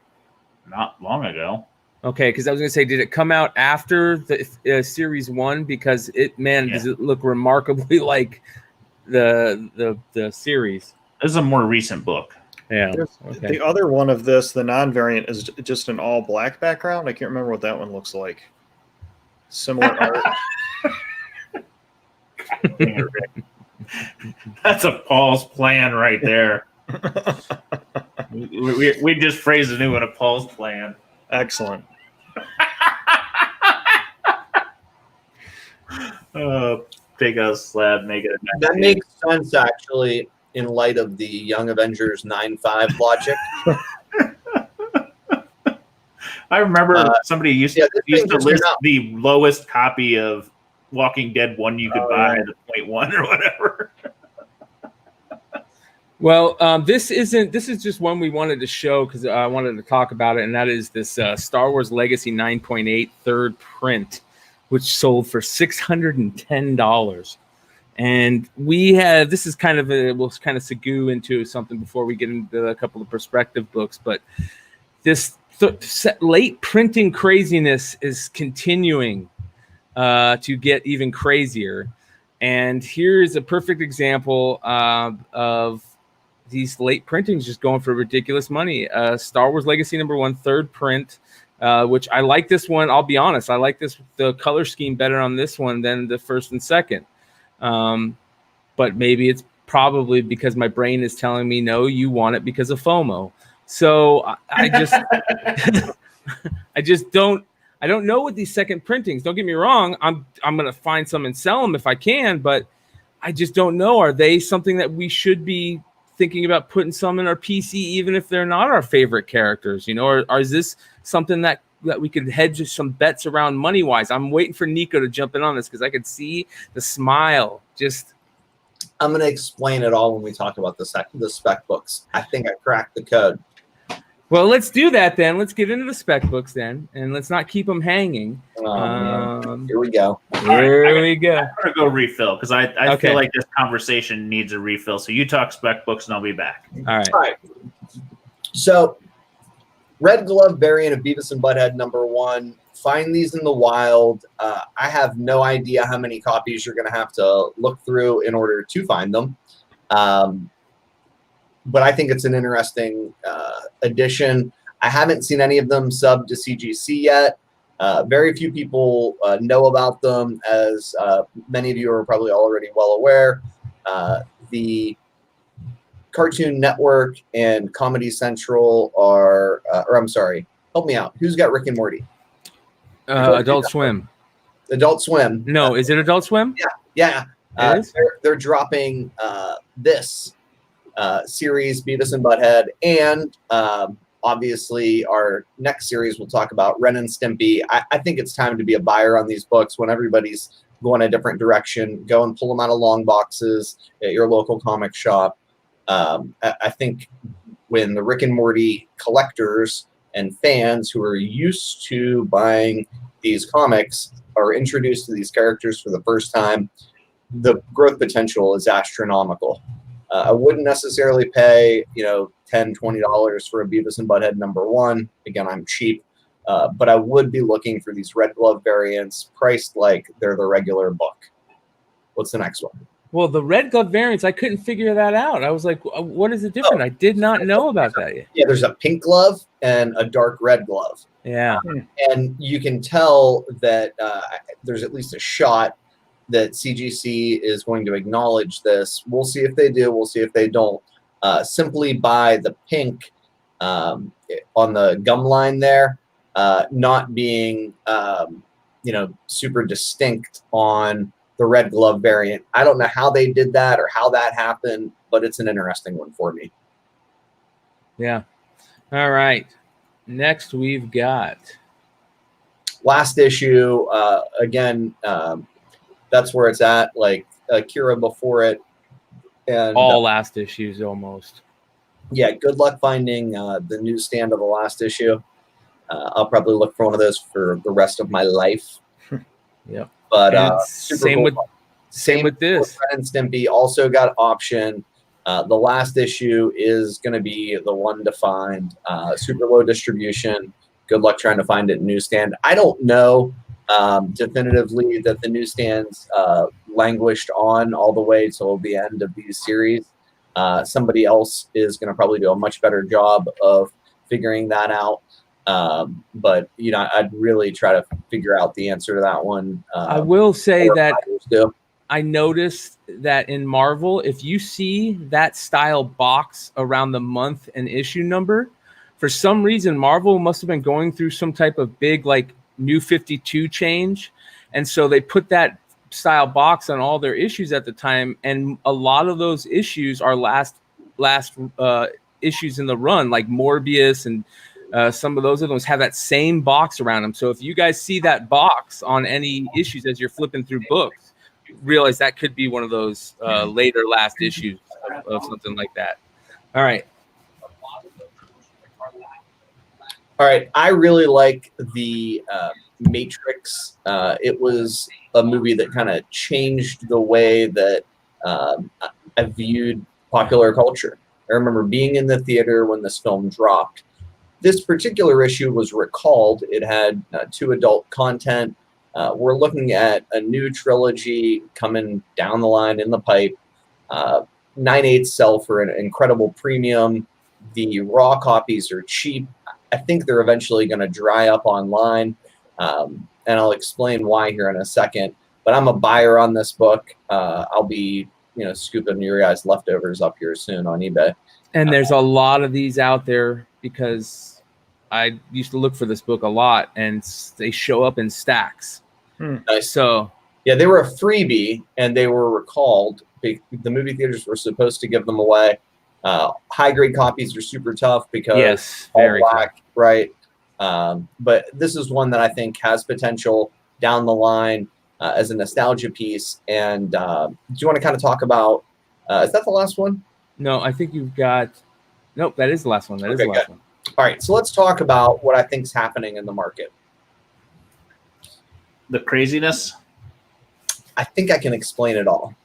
Not long ago. Okay, because I was going to say, did it come out after the series 1? Because does it look remarkably like the series? This is a more recent book. Yeah. Okay. The other one of this, the non-variant, is just an all black background. I can't remember what that one looks like. Similar art. That's a Paul's plan right there. we just phrased a new one, a Paul's plan. Excellent. Take a slab, make it a that makes sense actually in light of the Young Avengers 9.5 logic. I remember somebody used to list not... the lowest copy of Walking Dead 1 you could buy, the 0.1 or whatever. Well, this is just one we wanted to show because I wanted to talk about it, and that is this Star Wars Legacy 9.8 third print, which sold for $610. And this is kind of we'll kind of segue into something before we get into a couple of perspective books, but this late printing craziness is continuing to get even crazier. And here's a perfect example of these late printings just going for ridiculous money. Star Wars Legacy #1 third print, which I like this one. I'll be honest. I like the color scheme better on this one than the first and second. But maybe it's probably because my brain is telling me, no, you want it because of FOMO. So I just, I don't know what these second printings, don't get me wrong. I'm going to find some and sell them if I can, but I just don't know. Are they something that we should be thinking about putting some in our PC, even if they're not our favorite characters, you know, or is this something that we could hedge some bets around money wise? I'm waiting for Nico to jump in on this because I could see the smile. Just, I'm going to explain it all when we talk about the spec books. I think I cracked the code. well, let's do that then. Let's get into the spec books then, and let's not keep them hanging. Man. Here we go. Here we go. I'm gonna go refill because I Okay. feel like this conversation needs a refill. So you talk spec books and I'll be back. All right. All right. So, Red Glove variant of Beavis and Butthead #1. Find these in the wild. I have no idea how many copies you're going to have to look through in order to find them. But I think it's an interesting addition. I haven't seen any of them sub to CGC yet. Very few people know about them, as many of you are probably already well aware. The Cartoon Network and Comedy Central are, or I'm sorry, help me out. Who's got Rick and Morty? Adult Swim. Adult Swim. No, is it Adult Swim? Yeah. It is? They're dropping this series, Beavis and Butthead, and obviously our next series we'll talk about, Ren and Stimpy. I think it's time to be a buyer on these books when everybody's going a different direction. Go and pull them out of long boxes at your local comic shop. I think when the Rick and Morty collectors and fans who are used to buying these comics are introduced to these characters for the first time, the growth potential is astronomical. I wouldn't necessarily pay, $10, $20 for a Beavis and Butthead #1. Again, I'm cheap, but I would be looking for these Red Glove variants priced like they're the regular book. What's the next one? Well, the Red Glove variants, I couldn't figure that out. I was like, what is it different? I did not know about that yet. Yeah, there's a pink glove and a dark red glove. Yeah. And you can tell that there's at least a shot that CGC is going to acknowledge this. We'll see if they do. We'll see if they don't. Simply by the pink on the gum line there, not being, super distinct on the Red Glove variant. I don't know how they did that or how that happened, but it's an interesting one for me. Yeah. All right. Next, we've got last issue. Again, that's where it's at. Like Akira before it, and all last issues almost. Yeah. Good luck finding the newsstand of the last issue. I'll probably look for one of those for the rest of my life. Yep. But same with this. Ren and Stimpy also got option. The last issue is going to be the one to find. Super low distribution. Good luck trying to find it in newsstand. I don't know definitively that the newsstands languished on all the way till the end of these series. Somebody else is going to probably do a much better job of figuring that out. But I'd really try to figure out the answer to that one. I will say that I noticed that in Marvel, if you see that style box around the month and issue number, for some reason, Marvel must have been going through some type of big, like, New 52 change. And so they put that style box on all their issues at the time. And a lot of those issues are last issues in the run, like Morbius and some of those other ones have that same box around them. So if you guys see that box on any issues as you're flipping through books, realize that could be one of those later last issues of something like that. All right. I really like the Matrix. It was a movie that kind of changed the way that I viewed popular culture. I remember being in the theater when this film dropped. This particular issue was recalled. It had 2 adult content. We're looking at a new trilogy coming down the line in the pipe. 9/8 sell for an incredible premium. The raw copies are cheap. I think they're eventually going to dry up online. And I'll explain why here in a second. But I'm a buyer on this book. I'll be, scooping your guys' leftovers up here soon on eBay. And there's a lot of these out there because I used to look for this book a lot, and they show up in stacks. Nice. So Yeah, they were a freebie, and they were recalled. The movie theaters were supposed to give them away. High-grade copies are super tough because Yes, all very black, right? But this is one that I think has potential down the line as a nostalgia piece. And do you want to kind of talk about, is that the last one? No, I think you've got, nope, that is the last one. That is the last one. All right, so let's talk about what I think is happening in the market. The craziness. I think I can explain it all.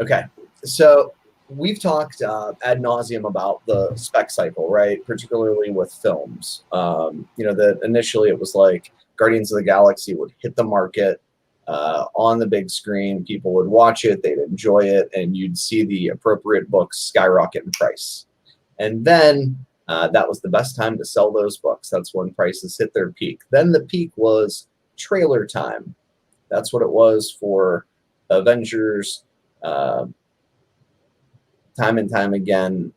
Okay, so we've talked ad nauseum about the spec cycle, right? Particularly with films. That initially it was like Guardians of the Galaxy would hit the market on the big screen. People would watch it, they'd enjoy it, and you'd see the appropriate books skyrocket in price. And then that was the best time to sell those books. That's when prices hit their peak. Then the peak was trailer time. That's what it was for Avengers. Time and time again,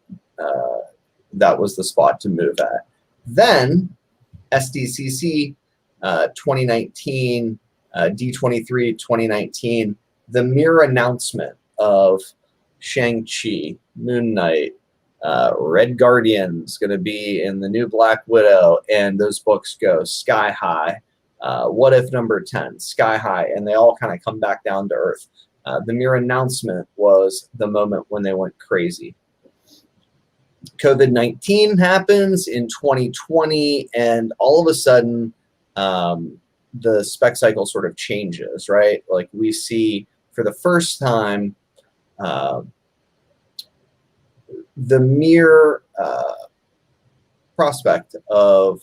that was the spot to move at. Then SDCC 2019, D23 2019, the mere announcement of Shang-Chi, Moon Knight, Red Guardian's going to be in the new Black Widow, and those books go sky high. What If number 10, sky high, and they all kind of come back down to earth. The mere announcement was the moment when they went crazy. COVID-19 happens in 2020, and all of a sudden, the spec cycle sort of changes, right? Like we see for the first time, the mere prospect of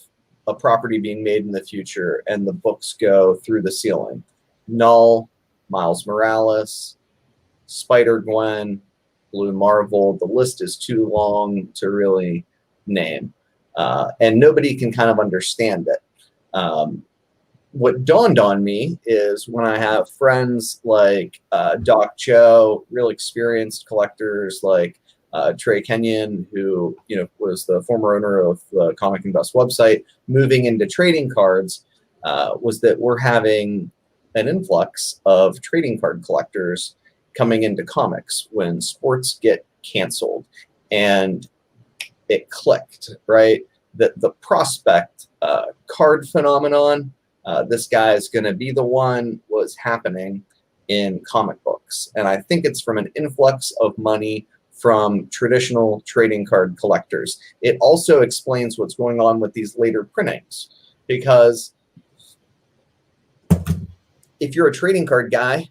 a property being made in the future, and the books go through the ceiling. Null, Miles Morales, Spider-Gwen, Blue Marvel. The list is too long to really name, and nobody can kind of understand it. What dawned on me is when I have friends like Doc Cho, real experienced collectors like Trey Kenyon, who was the former owner of the Comic Invest website, moving into trading cards, was that we're having an influx of trading card collectors coming into comics when sports get canceled. And it clicked, right? That the prospect card phenomenon, this guy is going to be the one, was happening in comic books. And I think it's from an influx of money from traditional trading card collectors. It also explains what's going on with these later printings, because if you're a trading card guy,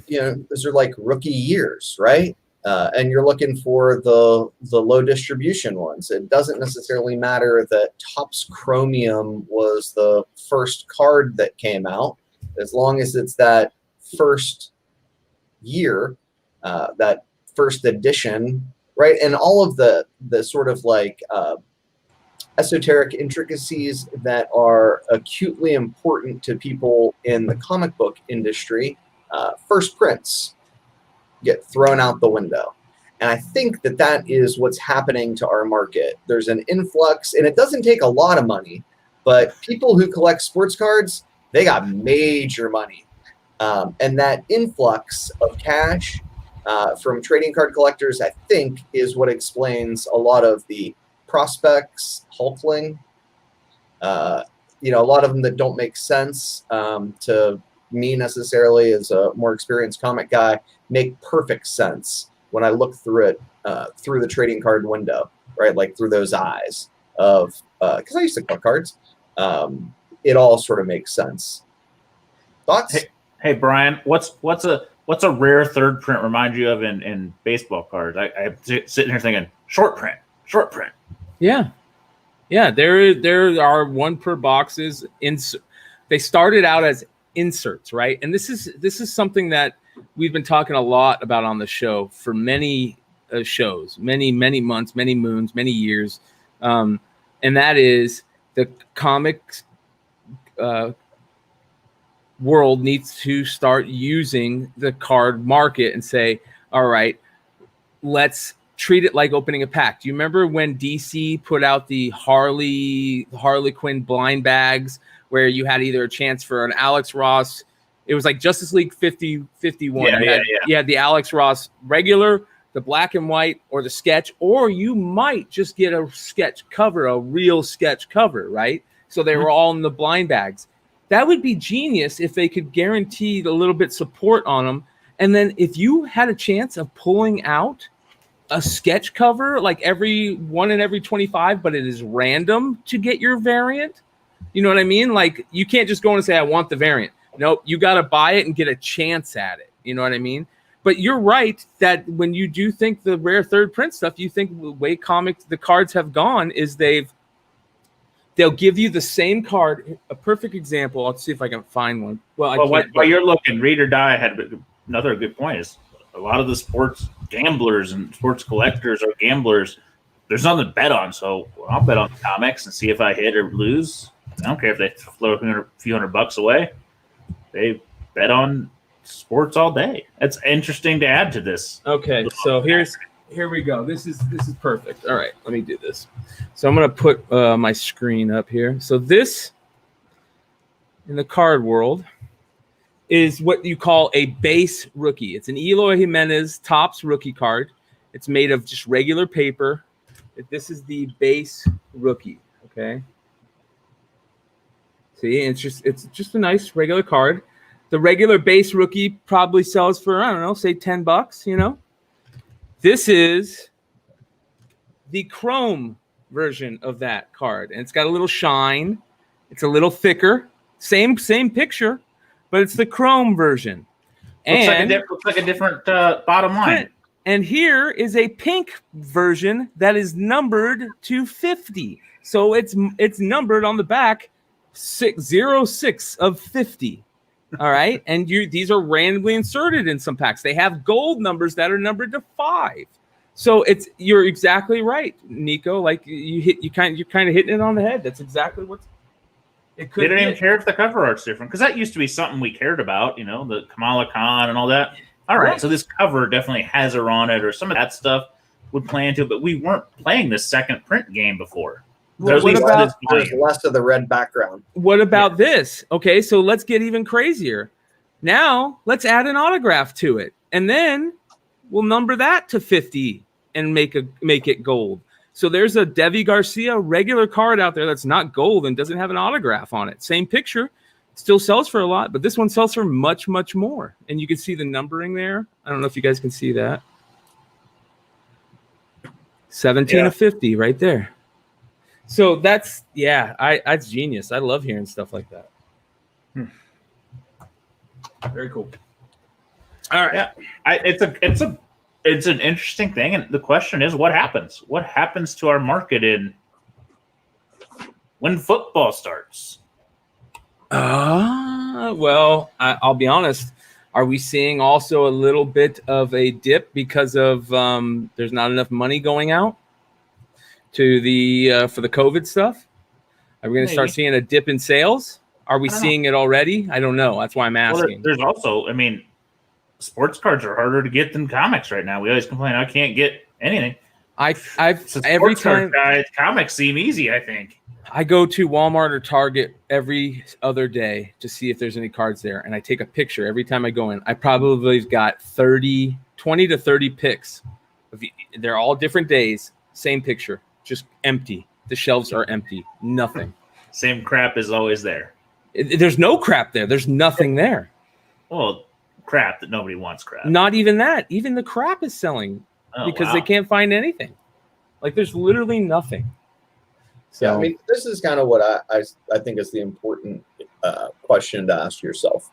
those are like rookie years, right? And you're looking for the low distribution ones. It doesn't necessarily matter that Topps Chromium was the first card that came out, as long as it's that first year, that first edition, right? And all of the sort of like esoteric intricacies that are acutely important to people in the comic book industry, first prints get thrown out the window. And I think that is what's happening to our market. There's an influx, and it doesn't take a lot of money, but people who collect sports cards, they got major money. And that influx of cash from trading card collectors, I think, is what explains a lot of the prospects hulkling. A lot of them that don't make sense to me necessarily as a more experienced comic guy make perfect sense when I look through it through the trading card window, right? Like through those eyes of, because I used to collect cards. It all sort of makes sense. Thoughts? Hey Brian, what's a rare third print remind you of in baseball cards? I'm sitting here thinking short print. Yeah. There are one per boxes. They started out as inserts, right? And this is something that we've been talking a lot about on the show for many shows, many months, many moons, many years, and that is the comics world needs to start using the card market and say, all right, let's treat it like opening a pack. Do you remember when DC put out the Harley Quinn blind bags, where you had either a chance for an Alex Ross It was like Justice League 51. Yeah, You had the Alex Ross regular, the black and white, or the sketch, or you might just get a sketch cover, a real sketch cover, right? So they were all in the blind bags. That would be genius if they could guarantee a little bit support on them. And then if you had a chance of pulling out a sketch cover, like every 1 in every 25, but it is random to get your variant. You know what I mean? Like you can't just go in and say, I want the variant. Nope. You got to buy it and get a chance at it. You know what I mean? But you're right that when you do think the rare third print stuff, you think the way the cards have gone is they'll give you the same card. A perfect example. Let's see if I can find one. Well, while you're looking, Read or Die had another good point. Is a lot of the sports gamblers and sports collectors are gamblers. There's nothing to bet on, so I'll bet on the comics and see if I hit or lose. I don't care if they throw a few $100 away. They bet on sports all day. That's interesting to add to this. Okay, so here we go. This is perfect. All right, let me do this. So I'm going to put my screen up here. So this, in the card world, is what you call a base rookie. It's an Eloy Jimenez Topps rookie card. It's made of just regular paper. This is the base rookie, okay? See, it's just a nice regular card. The regular base rookie probably sells for, I don't know, say $10, you know? This is the chrome version of that card. And it's got a little shine. It's a little thicker. Same picture, but it's the chrome version. Looks like a different bottom line. And here is a pink version that is numbered to 50. So it's numbered on the back 606 of 50. All right. And these are randomly inserted in some packs. They have gold numbers that are numbered to 5. So you're exactly right, Nico. Like you're kind of hitting it on the head. That's exactly what it could be. They didn't even care if the cover art's different, because that used to be something we cared about, you know, the Kamala Khan and all that. All right, so this cover definitely has her on it, or some of that stuff would play into it, but we weren't playing the second print game before. There's less of the red background. What about this? Okay, so let's get even crazier. Now, let's add an autograph to it, and then we'll number that to 50 and make it gold. So there's a Devi Garcia regular card out there that's not gold and doesn't have an autograph on it. Same picture. Still sells for a lot, but this one sells for much, much more. And you can see the numbering there. I don't know if you guys can see that. 17 of 50 right there. So that's genius. I love hearing stuff like that. Very cool. All right. Yeah. It's an interesting thing. And the question is, what happens? What happens to our market when football starts? Well, I'll be honest. Are we seeing also a little bit of a dip because of there's not enough money going out to for the COVID stuff? Are we going to start seeing a dip in sales? Are we seeing it already? I don't know. That's why I'm asking. Well, there's also, sports cards are harder to get than comics right now. We always complain I can't get anything. Every time comics seem easy, I think. I go to Walmart or Target every other day to see if there's any cards there, and I take a picture every time I go in. I probably got 20 to 30 pics. They're all different days, same picture, just empty. The shelves are empty, nothing. Same crap is always there. There's no crap there. There's nothing there. Well, crap that nobody wants crap. Not even that. Even the crap is selling because they can't find anything. Like there's literally nothing. So, yeah, this is kind of what I think is the important question to ask yourself.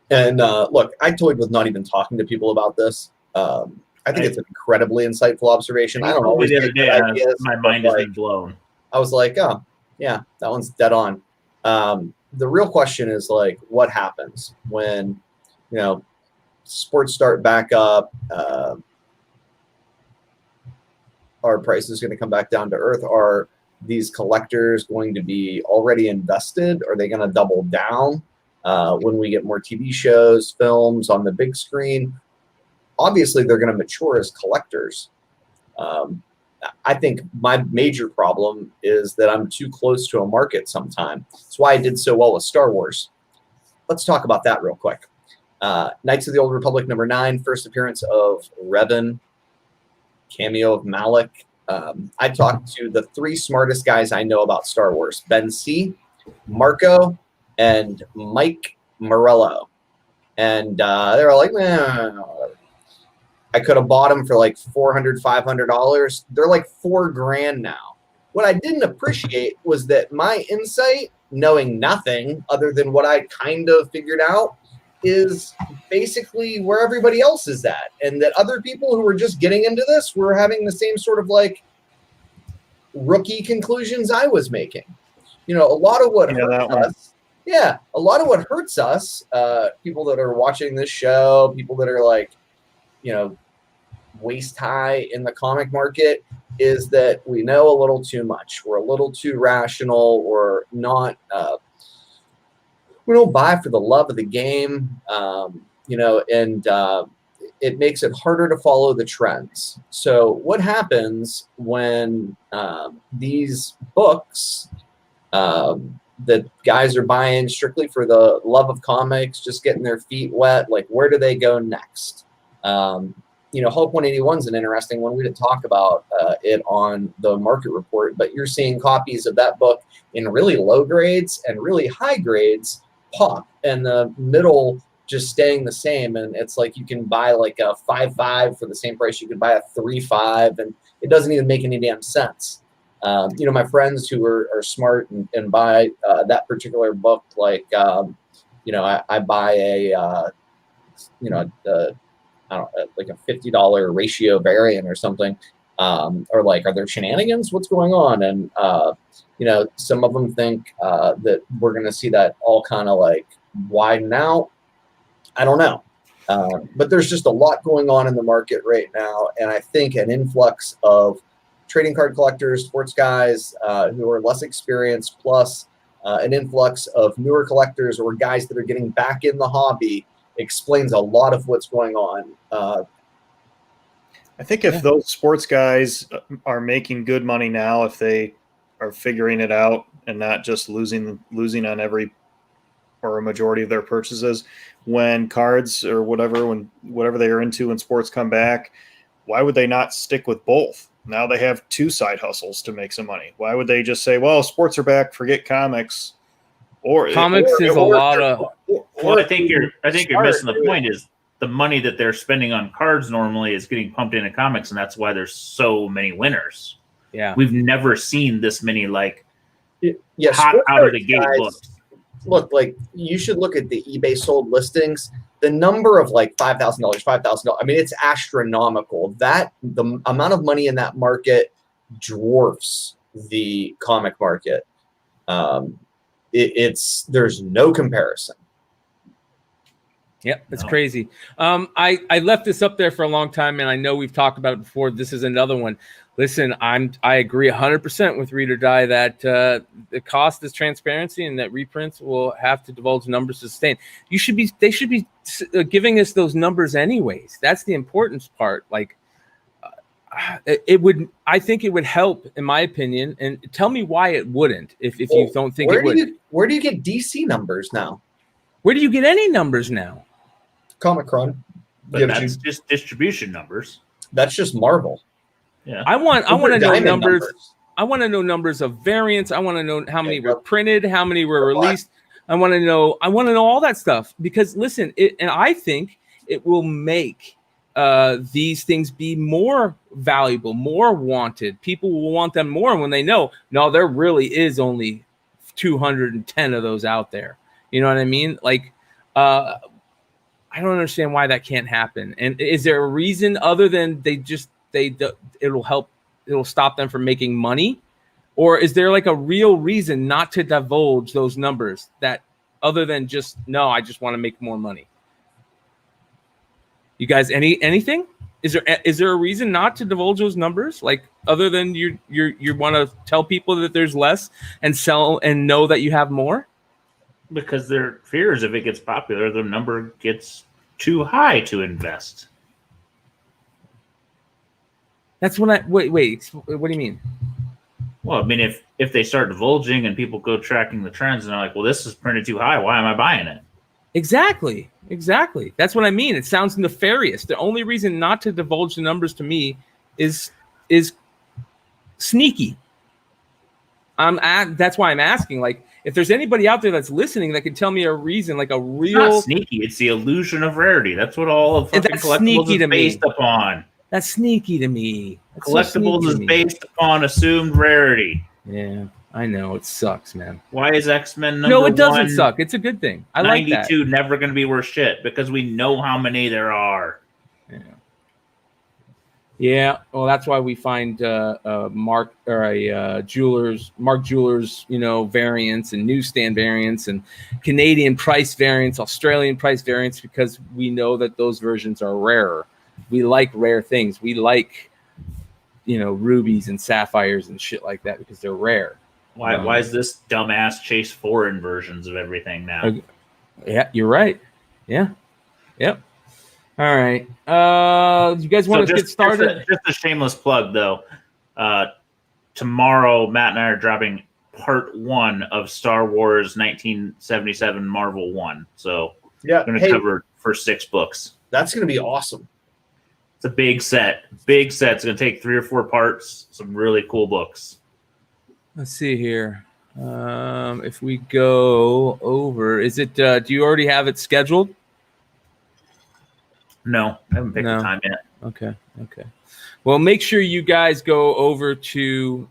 And look, I toyed with not even talking to people about this. I think it's an incredibly insightful observation. I don't always the other day. ideas, my mind has been blown. I was like, oh, yeah, that one's dead on. The real question is like, what happens when, sports start back up? Are prices going to come back down to earth? Are these collectors going to be already invested? Are they going to double down when we get more TV shows, films on the big screen? Obviously, they're going to mature as collectors. I think my major problem is that I'm too close to a market sometime. That's why I did so well with Star Wars. let's talk about that real quick. Knights of the Old Republic #9, first appearance of Revan, cameo of Malik. I talked to the 3 smartest guys I know about Star Wars: Ben C., Marco, and Mike Morello. And they were like, whatever. I could have bought them for like $400, $500. They're like $4,000 now. What I didn't appreciate was that my insight, knowing nothing other than what I kind of figured out, is basically where everybody else is at. And that other people who were just getting into this were having the same sort of like rookie conclusions I was making. You know, a lot of what hurts us. Yeah, a lot of what hurts us, people that are watching this show, people that are like, you know, waist high in the comic market, is that we know a little too much. We're a little too rational. We're not, we don't buy for the love of the game, you know, and it makes it harder to follow the trends. So what happens when these books that guys are buying strictly for the love of comics, just getting their feet wet, like where do they go next? You know, Hulk 181 is an interesting one. We didn't talk about it on the market report, but you're seeing copies of that book in really low grades and really high grades pop, and the middle just staying the same. And it's like you can buy like a 5.5 for the same price you could buy a 3.5, and it doesn't even make any damn sense. You know, my friends who are smart and buy that particular book, like, you know, I buy a, you know, I don't know, like a $50 ratio variant or something, or like, are there shenanigans? What's going on? And, you know, some of them think that we're going to see that all kind of like widen out. I don't know. But there's just a lot going on in the market right now. And I think an influx of trading card collectors, sports guys who are less experienced, plus an influx of newer collectors or guys that are getting back in the hobby explains a lot of what's going on. I think if those sports guys are making good money now, if they are figuring it out and not just losing on every or a majority of their purchases, when cards or whatever they are into when sports come back, why would they not stick with both? Now they have 2 side hustles to make some money. Why would they just say, well, sports are back, forget comics? Or comics is a lot of. Well, I think you're missing the point. Is the money that they're spending on cards normally is getting pumped into comics, and that's why there's so many winners. Yeah, we've never seen this many like hot out of the gate books. Look, like you should look at the eBay sold listings. The number of like $5,000, $5,000. I mean, it's astronomical. That the amount of money in that market dwarfs the comic market. There's no comparison. Yep, it's crazy. I left this up there for a long time, and I know we've talked about it before. This is another one. Listen, I agree 100% with Read or Die that the cost is transparency, and that reprints will have to divulge numbers to sustain. They should be giving us those numbers anyways. That's the important part. Like, I think it would help, in my opinion. And tell me why it wouldn't. If you don't think it would. Where do you get DC numbers now? Where do you get any numbers now? Comic-Con. But that's just distribution numbers. That's just Marvel. Yeah. I want to know numbers. I want to know numbers of variants. I want to know how many were printed, how many were released. I want to know all that stuff, because listen, and I think it will make these things be more valuable, more wanted. People will want them more when they know, no, there really is only 210 of those out there. You know what I mean? Like, I don't understand why that can't happen. And is there a reason other than it'll stop them from making money? Or is there like a real reason not to divulge those numbers, that other than just, no, I just want to make more money? You guys, anything? Is there a reason not to divulge those numbers? Like, other than you want to tell people that there's less and sell and know that you have more? Because their fears, if it gets popular, the number gets too high to invest. That's when wait. What do you mean? Well, I mean, if they start divulging and people go tracking the trends and they're like, well, this is printed too high, why am I buying it? Exactly. That's what I mean. It sounds nefarious. The only reason not to divulge the numbers to me is sneaky. That's why I'm asking. Like, if there's anybody out there that's listening that can tell me a reason, like a real. It's not sneaky. It's the illusion of rarity. That's what all of fucking collectibles is based upon. That's sneaky to me. Collectibles is based upon assumed rarity. Yeah, I know. It sucks, man. Why is X-Men number 1? No, it doesn't suck. It's a good thing. I like that. 92 never going to be worth shit because we know how many there are. Yeah. Well, that's why we find Mark Jewelers, variants and newsstand variants and Canadian price variants, Australian price variants, because we know that those versions are rarer. We like rare things. We like, rubies and sapphires and shit like that because they're rare. Why is this dumbass chase foreign versions of everything now? Yeah, you're right. Yeah. Yep. All right. You guys want to get started? Just a shameless plug, though. Tomorrow, Matt and I are dropping part 1 of Star Wars 1977 Marvel 1. So we're going to cover first 6 books. That's going to be awesome. It's a big set. It's going to take 3 or 4 parts. Some really cool books. Let's see here. If we go over, is it? Do you already have it scheduled? No, I haven't picked the time yet. Okay. Well, make sure you guys go over to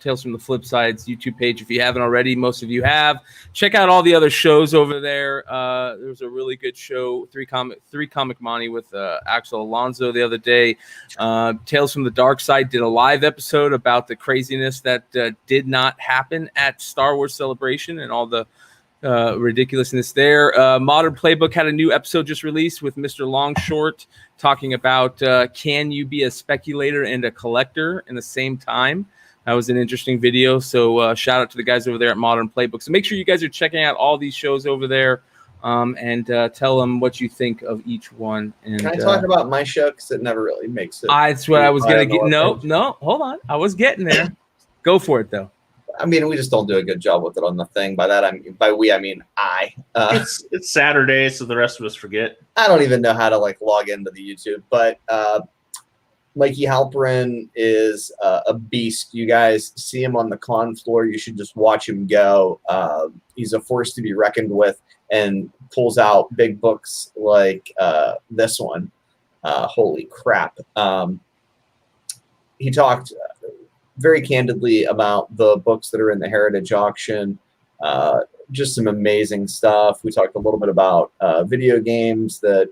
Tales from the Flipside's YouTube page if you haven't already. Most of you have. Check out all the other shows over there. There was a really good show, three comic Monty with Axel Alonso the other day. Tales from the Dark Side did a live episode about the craziness that did not happen at Star Wars Celebration and all the ridiculousness there. Modern Playbook had a new episode just released with Mr. Longshort talking about can you be a speculator and a collector in the same time. That was an interesting video. So shout out to the guys over there at Modern Playbook. So make sure you guys are checking out all these shows over there and tell them what you think of each one. And, can I talk about my show? Because it never really makes it. That's what I was going to get. No, hold on. I was getting there. Go for it, though. I mean, we just don't do a good job with it on the thing. By that, I mean I. It's Saturday, so the rest of us forget. I don't even know how to log into the YouTube, but Mikey Halperin is a beast. You guys see him on the con floor. You should just watch him go. He's a force to be reckoned with and pulls out big books like this one. Holy crap. He talked very candidly about the books that are in the Heritage Auction. Just some amazing stuff. We talked a little bit about video games that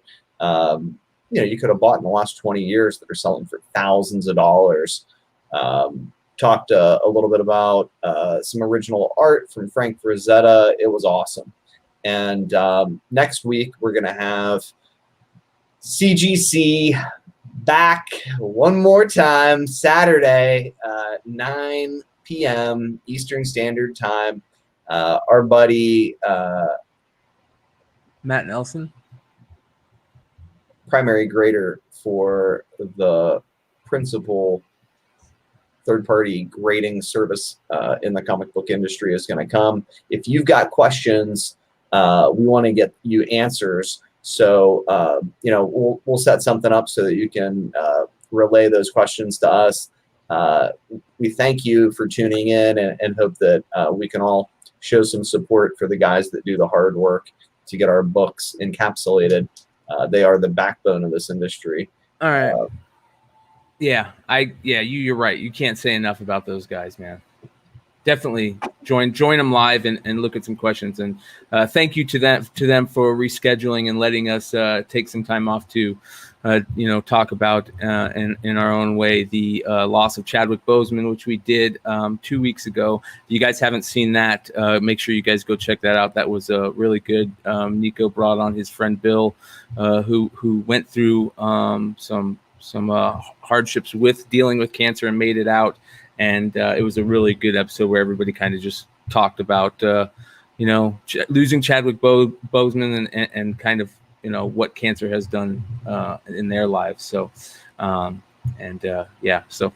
you could have bought in the last 20 years that are selling for thousands of dollars. Talked a little bit about some original art from Frank Frazetta. It was awesome. And next week we're going to have CGC back one more time, Saturday, 9 p.m. Eastern Standard Time. Our buddy Matt Nelson, primary grader for the principal third-party grading service in the comic book industry, is going to come. If you've got questions, we want to get you answers. So, we'll set something up so that you can relay those questions to us. We thank you for tuning in and hope that we can all show some support for the guys that do the hard work to get our books encapsulated. They are the backbone of this industry. All right. You're right. You can't say enough about those guys, man. Definitely join them live and look at some questions. And thank you to them for rescheduling and letting us take some time off to talk about in our own way the loss of Chadwick Boseman, which we did 2 weeks ago. If you guys haven't seen that, make sure you guys go check that out. That was really good. Nico brought on his friend Bill, who went through some hardships with dealing with cancer and made it out. And it was a really good episode where everybody kind of just talked about, losing Chadwick Boseman and kind of, what cancer has done in their lives. So, so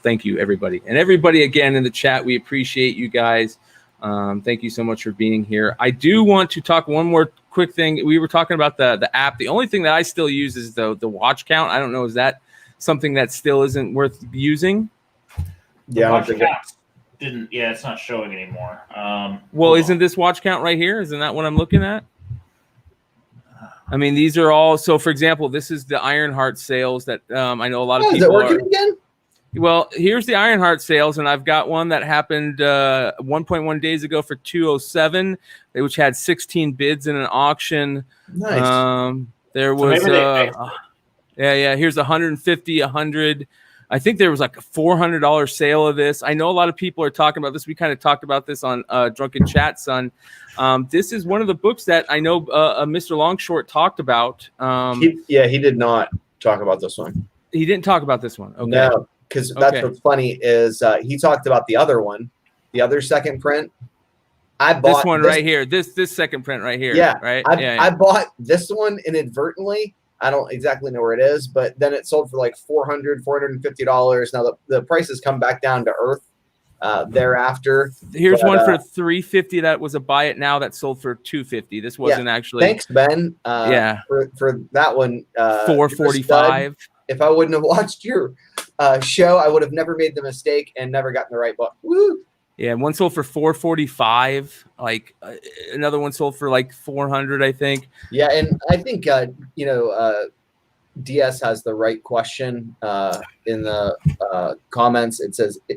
thank you, everybody. And everybody, again, in the chat, we appreciate you guys. Thank you so much for being here. I do want to talk one more quick thing. We were talking about the app. The only thing that I still use is the watch count. I don't know. Is that something that still isn't worth using? Yeah, Watch counts didn't. Yeah, it's not showing anymore. Well, isn't this watch count right here? Isn't that what I'm looking at? I mean, these are all. So, for example, this is the Ironheart sales that I know a lot of people. Is it working again? Well, here's the Ironheart sales, and I've got one that happened 1.1 days ago for 207, which had 16 bids in an auction. Nice. There was here's 150, 100. I think there was like a $400 sale of this. I know a lot of people are talking about this. We kind of talked about this on Drunken Chat, son. This is one of the books that I know Mr. Longshort talked about. He did not talk about this one. He didn't talk about this one. Okay. No, because that's what's funny is he talked about the other one, the other second print. I bought this one right here. This second print right here. Yeah, right. I bought this one inadvertently. I don't exactly know where it is, but then it sold for like $450. Now the prices come back down to earth thereafter. Here's one for $350 that was a buy it now that sold for $250. This wasn't actually. Thanks, Ben. For that one, $445. If I wouldn't have watched your show, I would have never made the mistake and never gotten the right book. Woo! Yeah, one sold for $445. Like another one sold for like $400, I think. Yeah, and I think DS has the right question in the comments.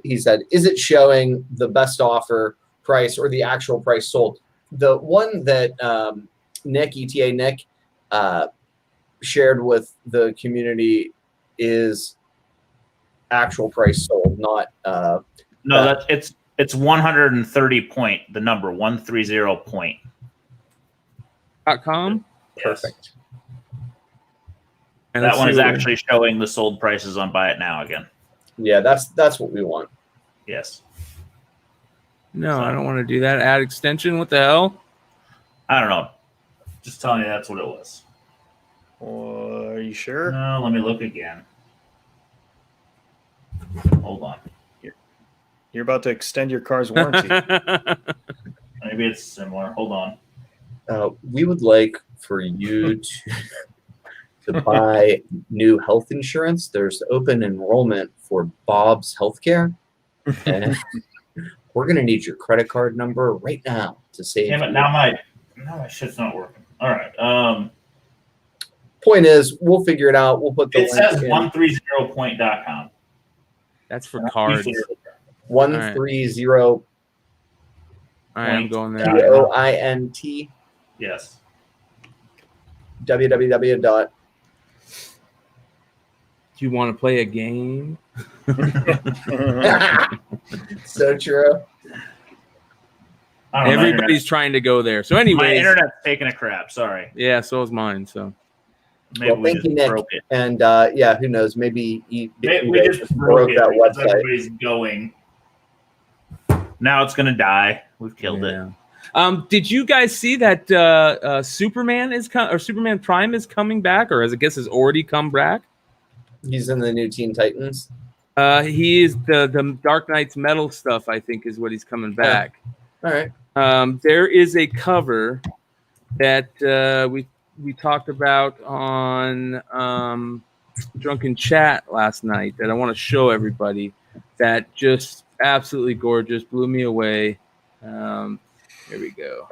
He said, "Is it showing the best offer price or the actual price sold?" The one that ETA Nick shared with the community is actual price sold, not It's 130 point, the number 130 point. .com? Perfect. And that one is actually showing the sold prices on Buy It Now again. Yeah, that's what we want. Yes. No, I don't want to do that. Add extension. What the hell? I don't know. Just telling you that's what it was. Are you sure? No, let me look again. Hold on. You're about to extend your car's warranty. Maybe it's similar. Hold on. We would like for you to buy new health insurance. There's open enrollment for Bob's Healthcare, and we're gonna need your credit card number right now to save. Damn it! Now my shit's not working. All right. Point is, we'll figure it out. We'll put the. It says 130point.com. That's for cards. 130. All right, I'm going there. POINT. Yes. www. Do you want to play a game? So true. Everybody's trying to go there. So anyway, my internet's taking a crap. Sorry. Yeah, so is mine. So. Maybe thank you, Nick. And who knows? Maybe we just broke that website. Everybody's going. Now it's gonna die. We've killed it. Did you guys see that Superman Superman Prime is coming back, or I guess has already come back? He's in the new Teen Titans. He is the Dark Knight's Metal stuff. I think is what he's coming back. All right. There is a cover that we talked about on Drunken Chat last night that I want to show everybody. That just absolutely gorgeous, blew me away. Here we go.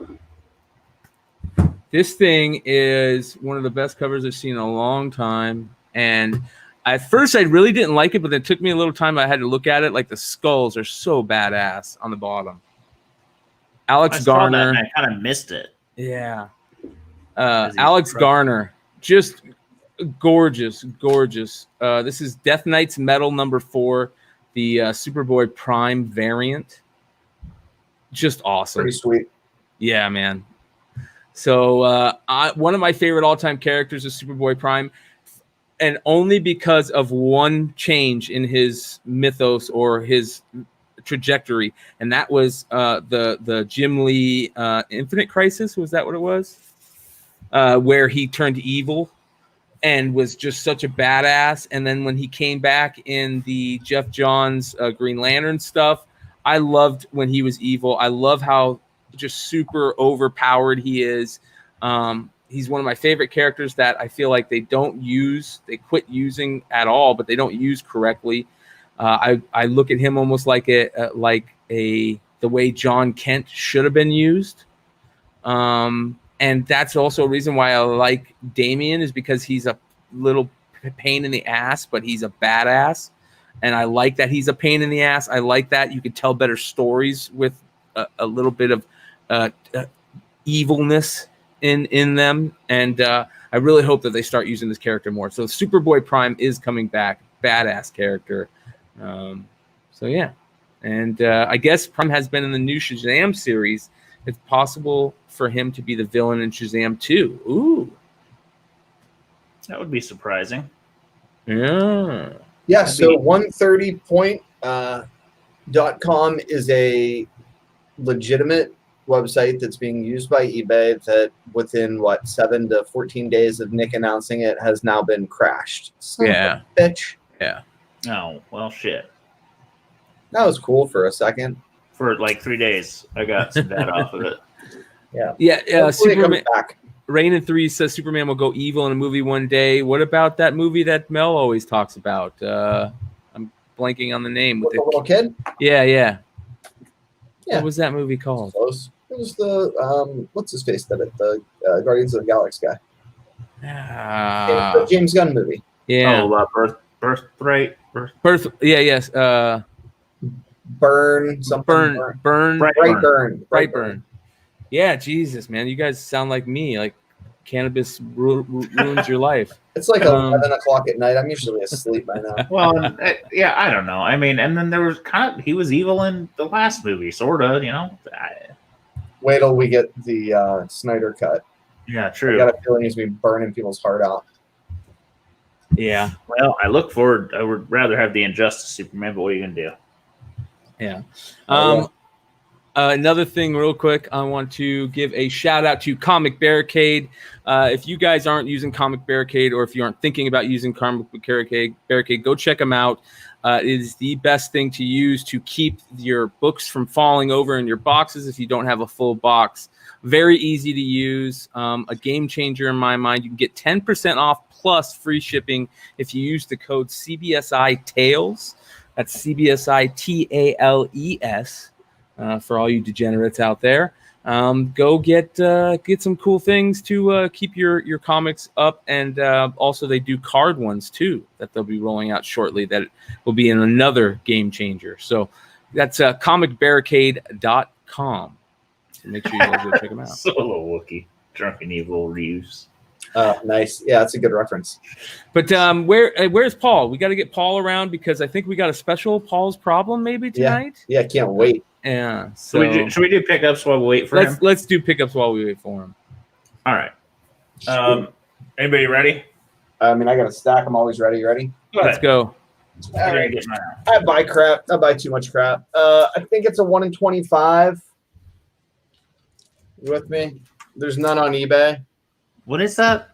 This thing is one of the best covers I've seen in a long time. And at first I really didn't like it, but it took me a little time. I had to look at it. Like the skulls are so badass on the bottom. Alex Garner. I kind of missed it. Yeah. Alex Garner. Just gorgeous. This is Death Knight's Metal number 4, the Superboy Prime variant. Just awesome. Pretty sweet. Yeah, man. So one of my favorite all-time characters is Superboy Prime, and only because of one change in his mythos or his trajectory, and that was the Jim Lee Infinite Crisis. Was that what it was? Where he turned evil and was just such a badass. And then when he came back in the Jeff Johns Green Lantern stuff, I loved when he was evil. I love how just super overpowered he is. He's one of my favorite characters that I feel like they quit using at all, but they don't use correctly. I look at him almost like the way John Kent should have been used. And that's also a reason why I like Damien, is because he's a little pain in the ass, but he's a badass. And I like that he's a pain in the ass. I like that you could tell better stories with a little bit of evilness in them. And I really hope that they start using this character more. So Superboy Prime is coming back. Badass character. So yeah. And I guess Prime has been in the new Shazam series. It's possible for him to be the villain in Shazam 2. Ooh. That would be surprising. Yeah. Yeah, so 130point.com is a legitimate website that's being used by eBay that within, 7 to 14 days of Nick announcing it has now been crashed. Son of a bitch. Yeah. Oh, well, shit. That was cool for a second. For like 3 days, I got some data off of it. Yeah. Yeah. Hopefully it comes Superman. back. Rain and 3 says Superman will go evil in a movie one day. What about that movie that Mel always talks about? I'm blanking on the name. With the little kid? Yeah. Yeah. What was that movie called? Close. It was the what's his face that it? The Guardians of the Galaxy guy. The James Gunn movie. Yeah. Oh, Birthright. Yeah. Yes. Burn. Something. Brightburn. Yeah, Jesus, man, you guys sound like me. Like cannabis ruins your life. It's like 11 o'clock at night. I'm usually asleep by now. Well, yeah, I don't know. I mean, and then there was he was evil in the last movie, sort of, Wait till we get the Snyder cut. Yeah, I true. got a feeling he's been burning people's heart out. Yeah. Well, I look forward. I would rather have the Injustice Superman, but what are you gonna do? Yeah. Another thing real quick, I want to give a shout out to Comic Barricade. If you guys aren't using Comic Barricade, or if you aren't thinking about using Comic Barricade, go check them out. It is the best thing to use to keep your books from falling over in your boxes if you don't have a full box. Very easy to use. A game changer in my mind. You can get 10% off plus free shipping if you use the code CBSI TALES. That's CBSI TALES. For all you degenerates out there, go get some cool things to keep your comics up, and also they do card ones too that they'll be rolling out shortly. That will be in another game changer. So that's comicbarricade.com. So make sure you guys go check them out. Solo Wookie, Drunken Evil Reeves. Nice. Yeah, that's a good reference. But where's Paul? We got to get Paul around because I think we got a special Paul's Problem maybe tonight. Yeah, can't wait. Yeah. So should we do pickups while we wait for him? Let's do pickups while we wait for him. All right. Anybody ready? I mean, I got a stack. I'm always ready. You ready? Let's go. All right. I buy crap. I buy too much crap. I think it's a 1 in 25. You with me? There's none on eBay. What is that?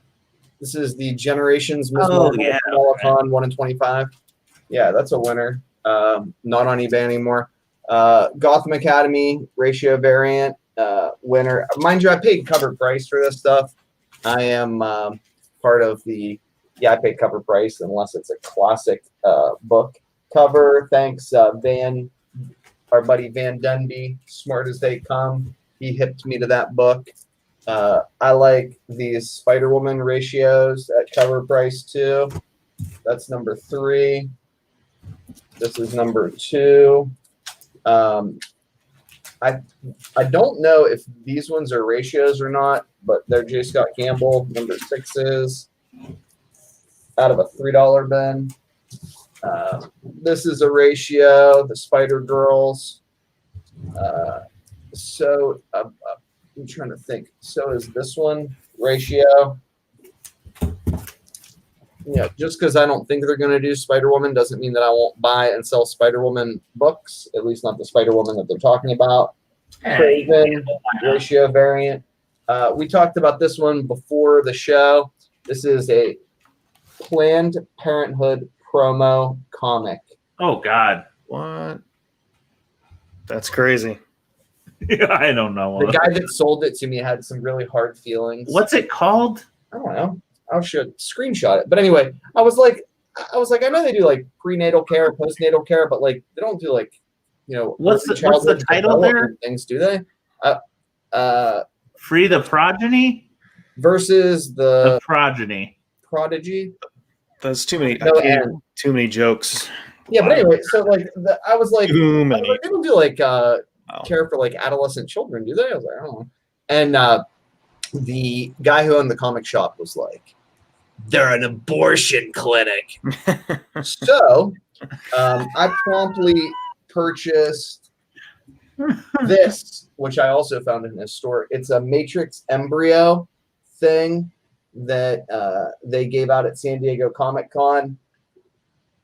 This is the Generations Ms. Yeah, Marathon 1 in 25. Yeah, that's a winner. Not on eBay anymore. Gotham Academy ratio variant winner. Mind you, I paid cover price for this stuff. I am part of the I paid cover price unless it's a classic book cover. Thanks, our buddy Van Dunby, smart as they come. He hipped me to that book. I like these Spider-Woman ratios at cover price too. That's number 3. This is number 2. I don't know if these ones are ratios or not, but they're J. Scott Campbell. Number 6 is out of a $3 bin. This is a ratio, the Spider Girls. I'm trying to think. So is this one ratio? Yeah, just because I don't think they're going to do Spider-Woman doesn't mean that I won't buy and sell Spider-Woman books, at least not the Spider-Woman that they're talking about. Craven ratio variant. We talked about this one before the show. This is a Planned Parenthood promo comic. Oh, God. What? That's crazy. Yeah, I don't know. The guy that sold it to me had some really hard feelings. What's it called? I don't know. I should screenshot it. But anyway, I was like, I know they do like prenatal care, postnatal care, but like they don't do like, what's the title there? Things, do they? Free the Progeny versus the Progeny. Prodigy. That's too many. No end. Too many jokes. Yeah, but anyway, so like I was like, Too many. they don't do like care for like adolescent children, do they? I was like, I don't know. And the guy who owned the comic shop was like, they're an abortion clinic. So I promptly purchased this, which I also found in his store. It's a Matrix embryo thing that they gave out at San Diego Comic Con.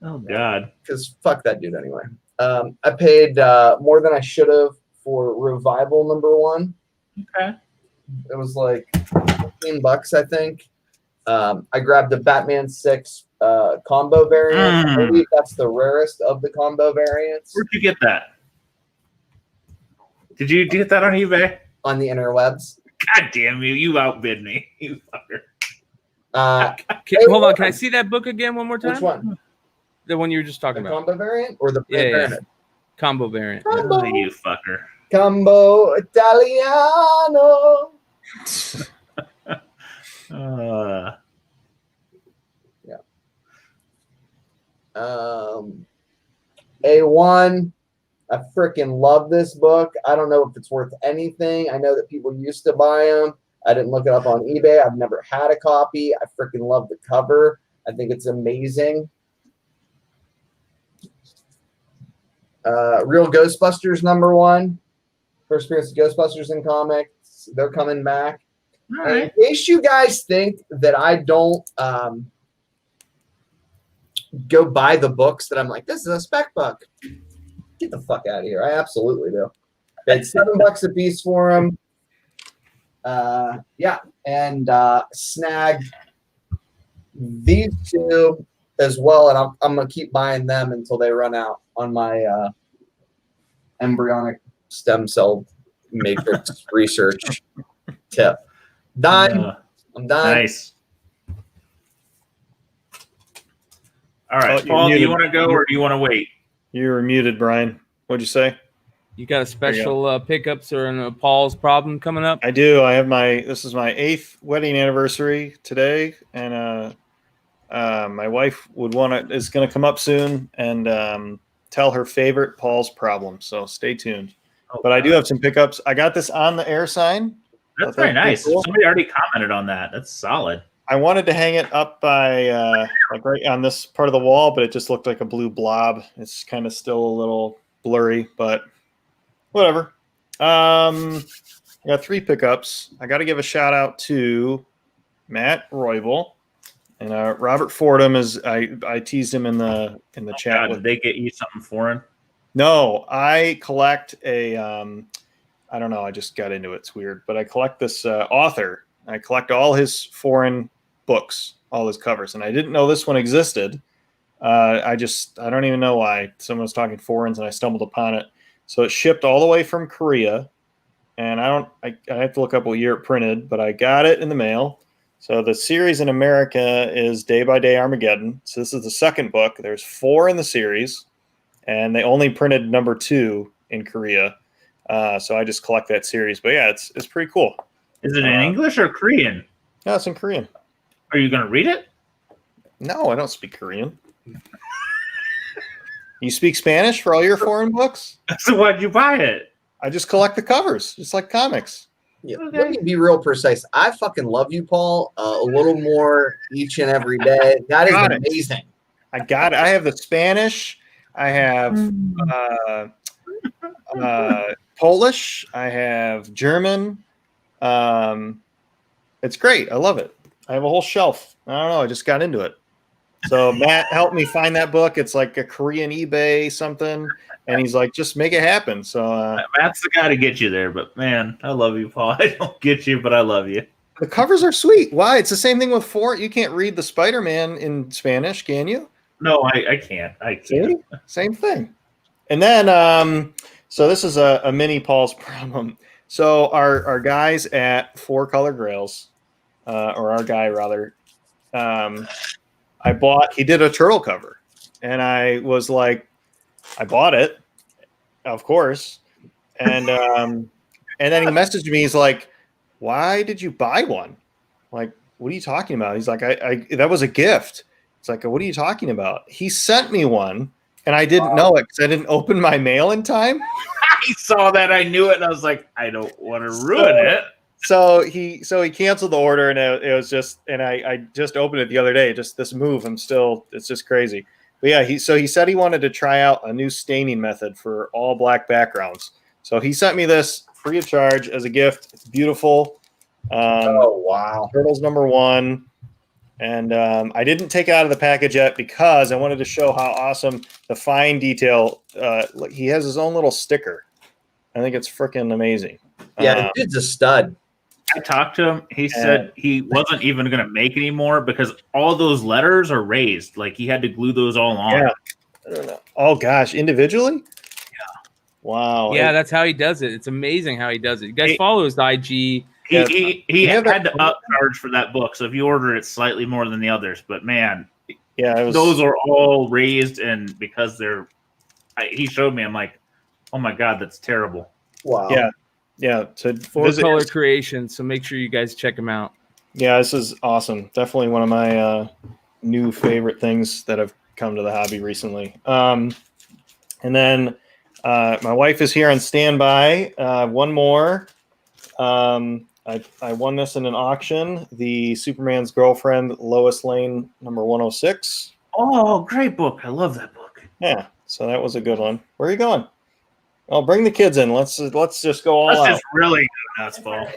Oh God! Because fuck that dude anyway. I paid more than I should have for Revival #1. Okay. It was like $15, I think. I grabbed the Batman 6 combo variant. I believe that's the rarest of the combo variants. Where'd you get that? Did you get that on eBay? On the interwebs. God damn you! You outbid me, you fucker. Hold on, can I see that book again one more time? Which one? The one you were just talking The about. combo variant or the Yeah. Combo variant. Combo. You fucker. Combo Italiano. Yeah. A1. I freaking love this book. I don't know if it's worth anything. I know that people used to buy them. I didn't look it up on eBay. I've never had a copy. I freaking love the cover. I think it's amazing. Real Ghostbusters #1. First appearance of Ghostbusters in comics. They're coming back. All right. In case you guys think that I don't go buy the books that I'm like, this is a spec book. Get the fuck out of here. I absolutely do. Paid $7 a piece for them. Yeah. And snagged these two as well. And I'm going to keep buying them until they run out on my embryonic stem cell matrix research tip. Done. I'm done. Nice. All right, Oh, Paul, do you want to go or do you want to wait? You were muted, Brian. What'd you say? You got a special pickups or an Paul's problem coming up? I do. I have this is my 8th wedding anniversary today, and my wife is going to come up soon and tell her favorite Paul's problem. So stay tuned. Oh, but I do have some pickups. I got this on the air sign. That's very nice. Cool. Somebody already commented on that. That's solid. I wanted to hang it up by like right on this part of the wall, but it just looked like a blue blob. It's kind of still a little blurry, but whatever. I got 3 pickups. I got to give a shout out to Matt Roybal and Robert Fordham. I teased him in the chat. Did they get you something foreign? No, I collect a. I don't know. I just got into it. It's weird, but I collect this author. I collect all his foreign books, all his covers, and I didn't know this one existed. I don't even know why. Someone was talking foreigns, and I stumbled upon it. So it shipped all the way from Korea, and I have to look up what year it printed, but I got it in the mail. So the series in America is Day by Day Armageddon. So this is the second book. There's 4 in the series, and they only printed #2 in Korea. So I just collect that series. But yeah, it's pretty cool. Is it in English or Korean? No, it's in Korean. Are you going to read it? No, I don't speak Korean. You speak Spanish for all your foreign books? So why'd you buy it? I just collect the covers, just like comics. Yeah. Okay. Let me be real precise. I fucking love you, Paul, a little more each and every day. That is amazing. I got it. I have the Spanish. I have Polish. I have German. It's great. I love it. I have a whole shelf. I don't know. I just got into it. So Matt helped me find that book. It's like a Korean eBay something. And he's like, just make it happen. So Matt's the guy to get you there. But, man, I love you, Paul. I don't get you, but I love you. the covers are sweet. Why? It's the same thing with Fort. You can't read the Spider-Man in Spanish, can you? No, I can't. I can't. See? Same thing. And then, So this is a mini Paul's problem. So our guys at Four Color Grails, or our guy rather, he did a turtle cover, and I was like, I bought it, of course, and then he messaged me. He's like, "Why did you buy one? Like, what are you talking about?" He's like, "I that was a gift." It's like, "What are you talking about?" He sent me one, and I didn't know it because I didn't open my mail in time. I saw that, I knew it, and I was like, I don't want to ruin it. So he canceled the order, and it was just, and I just opened it the other day. Just this move, it's just crazy. But yeah, he said he wanted to try out a new staining method for all black backgrounds. So he sent me this free of charge as a gift. It's beautiful. Oh wow! Turtles #1, and I didn't take it out of the package yet because I wanted to show how awesome the fine detail. He has his own little sticker. I think it's freaking amazing. Yeah, the dude's a stud. I talked to him. He said he wasn't even going to make any more because all those letters are raised. Like he had to glue those all on. Yeah. I don't know. Oh gosh, individually? Yeah. Wow. Yeah, that's how he does it. It's amazing how he does it. You guys follow his IG. He had to upcharge for that book. So if you order it, it's slightly more than the others. But man, those are all raised, and because he showed me, I'm like, oh my God, that's terrible. Wow. Yeah. To Four Color Creation. So make sure you guys check him out. Yeah, this is awesome. Definitely one of my new favorite things that have come to the hobby recently. And then my wife is here on standby. One more. I won this in an auction. The Superman's Girlfriend, Lois Lane, #106. Oh, great book! I love that book. Yeah, so that was a good one. Where are you going? I'll bring the kids in. Let's just go all out. Let's just really go nuts, Paul.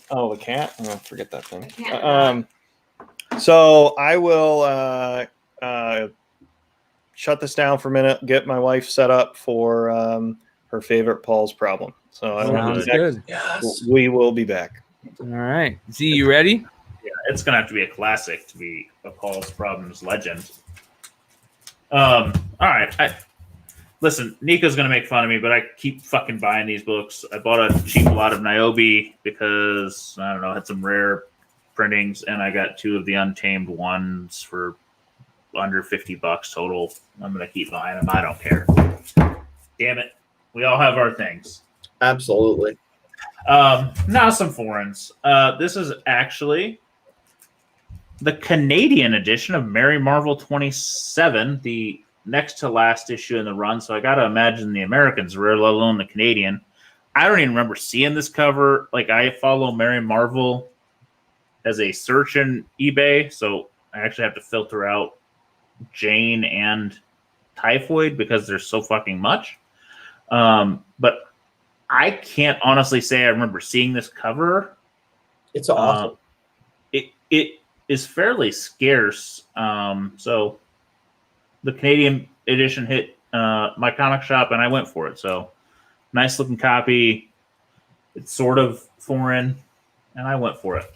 Oh, the cat? Oh, forget that thing. So I will shut this down for a minute, get my wife set up for her favorite Paul's problem. So Sounds good. Yes. We will be back. All right. Z, you ready? Yeah, it's going to have to be a classic to be a Paul's Problems legend. All right. Listen, Nico's going to make fun of me, but I keep fucking buying these books. I bought a cheap lot of Niobe because, I don't know, had some rare printings, and I got 2 of the Untamed ones for under $50 total. I'm going to keep buying them. I don't care. Damn it. We all have our things. Absolutely. Now some foreigns. This is actually the Canadian edition of Mary Marvel 27, the next to last issue in the run. So I got to imagine the Americans rare, let alone the Canadian. I don't even remember seeing this cover. Like, I follow Mary Marvel as a search in eBay, so I actually have to filter out Jane and Typhoid because there's so fucking much. But I can't honestly say I remember seeing this cover. It's awesome. It is fairly scarce. So the Canadian edition hit my comic shop, and I went for it. So nice looking copy. It's sort of foreign, and I went for it.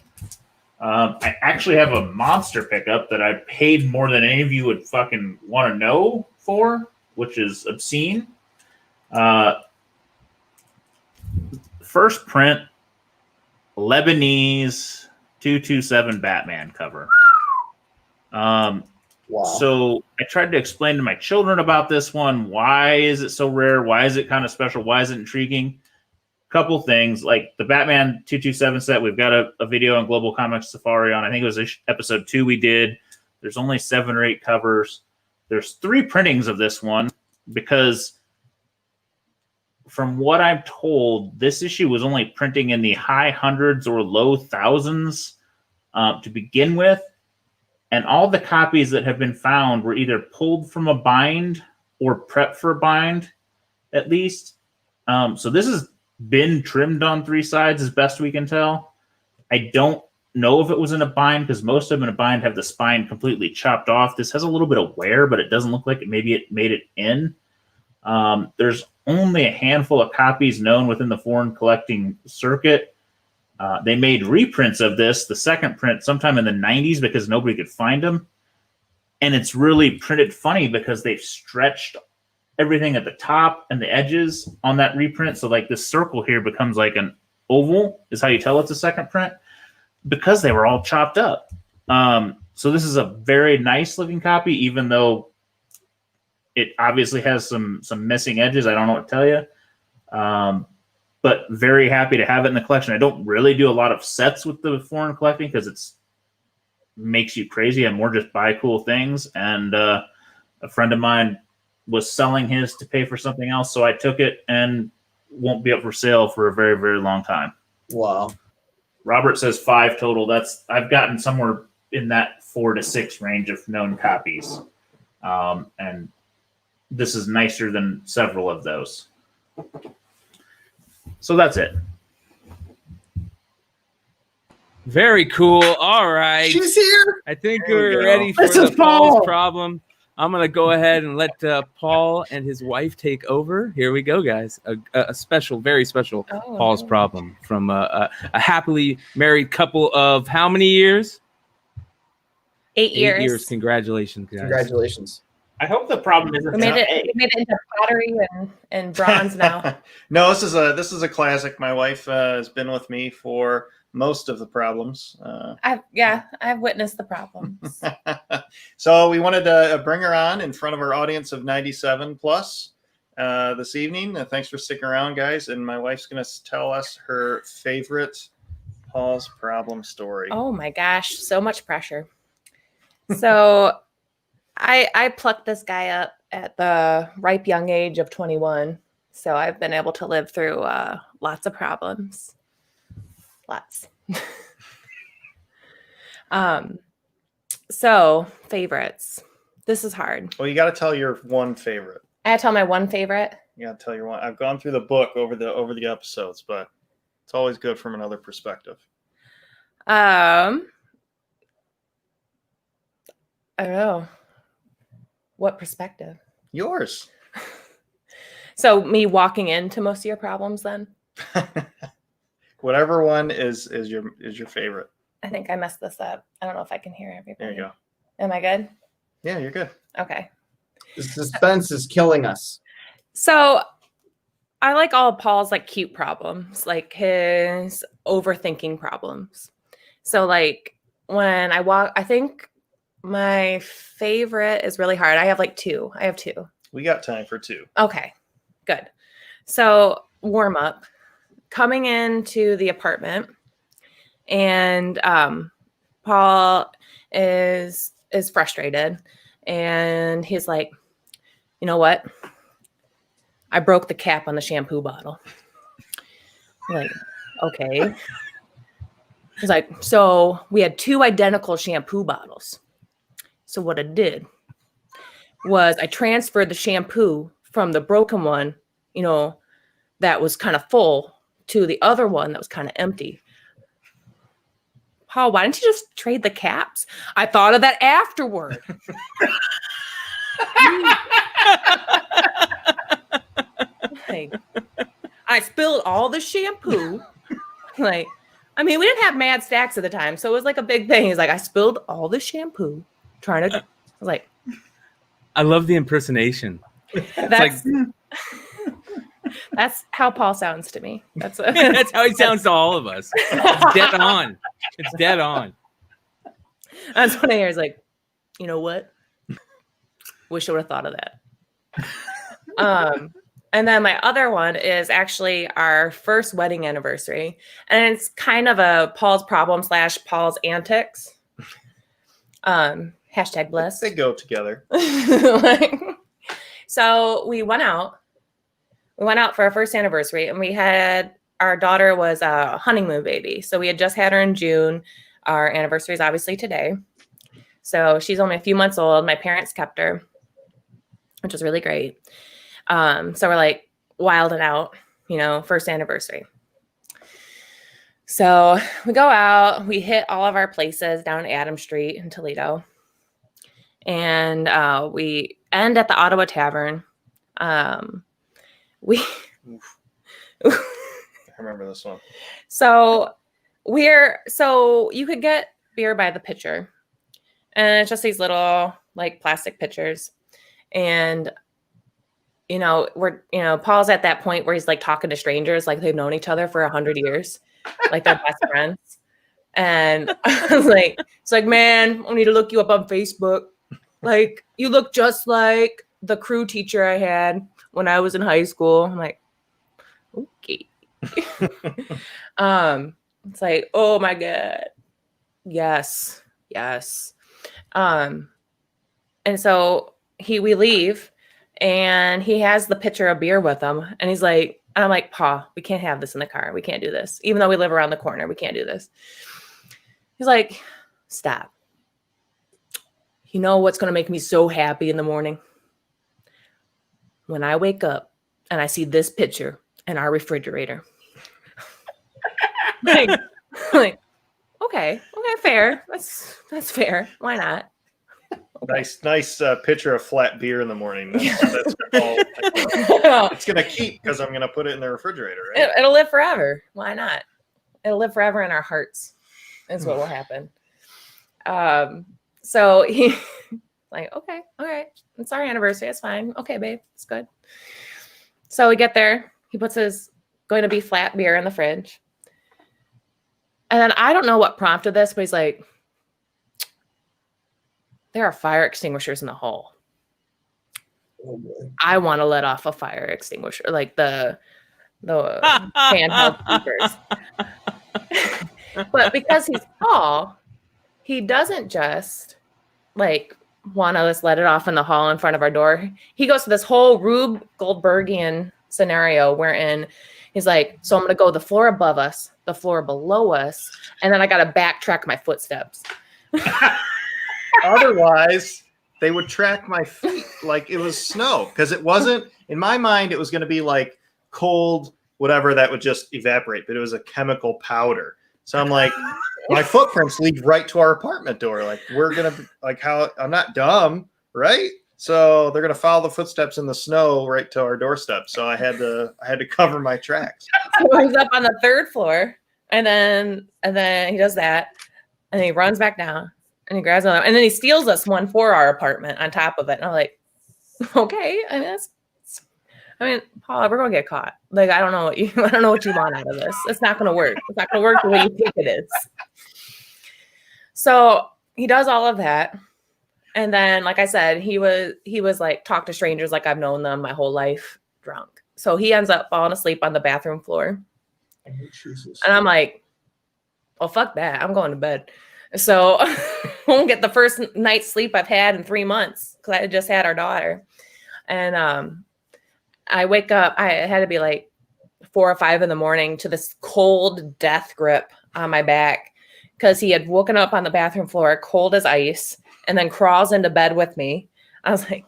I actually have a monster pickup that I paid more than any of you would fucking want to know for, which is obscene. First print, Lebanese 227 Batman cover. Wow. So I tried to explain to my children about this one. Why is it so rare? Why is it kind of special? Why is it intriguing? Couple things, like the Batman 227 set. We've got a video on Global Comics Safari on, I think it was episode 2 we did. There's only 7 or 8 covers. There's 3 printings of this one because from what I'm told, this issue was only printing in the high hundreds or low thousands to begin with. And all the copies that have been found were either pulled from a bind or prepped for a bind, at least. So this has been trimmed on 3 sides as best we can tell. I don't know if it was in a bind because most of them in a bind have the spine completely chopped off. This has a little bit of wear, but it doesn't look like it made it in. There's only a handful of copies known within the foreign collecting circuit. They made reprints of this, the second print, sometime in the 90s because nobody could find them. And it's really printed funny because they've stretched everything at the top and the edges on that reprint. So like this circle here becomes like an oval is how you tell it's a second print because they were all chopped up. So this is a very nice looking copy, even though it obviously has some missing edges. I don't know what to tell you. But very happy to have it in the collection. I don't really do a lot of sets with the foreign collecting because it's makes you crazy. I more just buy cool things. And a friend of mine was selling his to pay for something else, so I took it and won't be up for sale for a very, very long time. Wow. Robert says 5 total. I've gotten somewhere in that 4 to 6 range of known copies. And this is nicer than several of those. So that's it. Very cool. All right. She's here. I think There we we're go. ready for This is the Paul's Paul. problem. I'm going to go ahead and let Paul and his wife take over. Here we go, guys. A special, very special Paul's problem from a happily married couple of how many years? 8 years. 8 years. Congratulations, guys. Congratulations. I hope the problem isn't We made just it. We made it into pottery and bronze now. No, this is a classic. My wife has been with me for most of the problems. I've witnessed the problems. So we wanted to bring her on in front of our audience of 97 plus this evening. Thanks for sticking around, guys. And my wife's going to tell us her favorite Paul's problem story. Oh my gosh, so much pressure. So I plucked this guy up at the ripe young age of 21. So I've been able to live through lots of problems. Lots. So favorites. This is hard. Well, you got to tell your one favorite. I had to tell my one favorite. You got to tell your one. I've gone through the book over the episodes, but it's always good from another perspective. I don't know. What perspective? Yours. So me walking into most of your problems then? Whatever one is your favorite. I think I messed this up. I don't know if I can hear everybody. There you go. Am I good? Yeah, you're good. Okay. The suspense is killing us. So I like all of Paul's like cute problems, like his overthinking problems. So like when I walk, I think my favorite is really hard. I have like 2. I have 2. We got time for 2. Okay, good. So warm up, coming into the apartment, and Paul is frustrated, and he's like, you know what? I broke the cap on the shampoo bottle. I'm like, okay. He's like, so we had 2 identical shampoo bottles. So what I did was I transferred the shampoo from the broken one, that was kind of full, to the other one that was kind of empty. Paul, why didn't you just trade the caps? I thought of that afterward. Like, I spilled all the shampoo. Like, I mean, we didn't have mad stacks at the time, so it was like a big thing. He's like, I spilled all the shampoo trying to. I was like, I love the impersonation. That's how Paul sounds to me. That's how he sounds to all of us. It's dead on. It's dead on. That's what I hear. Is like, you know what? Wish I would have thought of that. And then my other one is actually our first wedding anniversary, and it's kind of a Paul's problem / Paul's antics. Hashtag blessed. They go together. So we went out. We went out for our first anniversary, and our daughter was a honeymoon baby. So we had just had her in June. Our anniversary is obviously today. So she's only a few months old. My parents kept her, which was really great. So we're like wilding out, first anniversary. So we go out, we hit all of our places down Adam Street in Toledo. And we end at the Ottawa Tavern. I remember this one. So you could get beer by the pitcher, and it's just these little like plastic pitchers. And Paul's at that point where he's like talking to strangers, like they've known each other for 100 years, like they're best friends. And I was like, it's like, man, I need to look you up on Facebook. Like, you look just like the crew teacher I had when I was in high school. I'm like, okay. It's like, oh my God. Yes. And so we leave and he has the pitcher of beer with him. And he's like, and I'm like, Pa, we can't have this in the car. We can't do this. Even though we live around the corner, we can't do this. He's like, stop. You know what's going to make me so happy in the morning? When I wake up and I see this picture in our refrigerator. like, okay, fair. That's fair. Why not? Okay. Nice pitcher of flat beer in the morning. That's all. It's gonna keep because I'm gonna put it in the refrigerator. Right? It'll live forever. Why not? It'll live forever in our hearts. Is what will happen. So he like, okay, all right. It's our anniversary. It's fine. Okay, babe. It's good. So we get there. He puts his going to be flat beer in the fridge. And then I don't know what prompted this, but he's like, there are fire extinguishers in the hall. Oh, boy. I want to let off a fire extinguisher, like the handheld beepers. But because he's tall, he doesn't just like want to just let it off in the hall in front of our door. He goes to this whole Rube Goldbergian scenario wherein he's like, so I'm going to go the floor above us, the floor below us, and then I got to backtrack my footsteps. Otherwise, they would track my feet like it was snow because it wasn't, in my mind, it was going to be like cold, whatever that would just evaporate, but it was a chemical powder. So I'm like, my footprints lead right to our apartment door. Like, we're going to, like, how I'm not dumb, right? So they're going to follow the footsteps in the snow right to our doorstep. So I had to cover my tracks. So he's up on the third floor, and then he does that, and then he runs back down, and he grabs another, and then he steals us one for our apartment on top of it. And I'm like, okay, I mean, Paul, we're gonna get caught. Like, I don't know what you want out of this. It's not gonna work. It's not gonna work the way you think it is. So he does all of that. And then, like I said, he was like, talk to strangers like I've known them my whole life, drunk. So he ends up falling asleep on the bathroom floor. Oh, Jesus. And I'm like, well, fuck that. I'm going to bed. So I won't get the first night's sleep I've had in 3 months because I just had our daughter. And I wake up, I had to be like 4 or 5 in the morning to this cold death grip on my back because he had woken up on the bathroom floor, cold as ice, and then crawls into bed with me. I was like,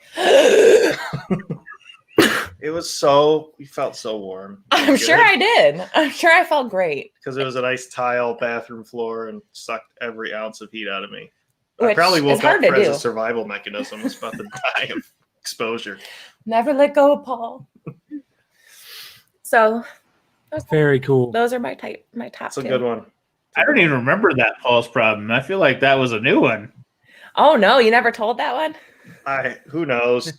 We felt so warm. I'm sure I did. I'm sure I felt great. Because it was a nice tile bathroom floor and sucked every ounce of heat out of me. Which I probably woke is hard up to as do. a survival mechanism. I was about to die of exposure. Never let go, Paul. So Very cool. those are my top That's a two. good one. I don't even remember that Paul's problem. I feel like that was a new one. Oh no, you never told that one? Who knows?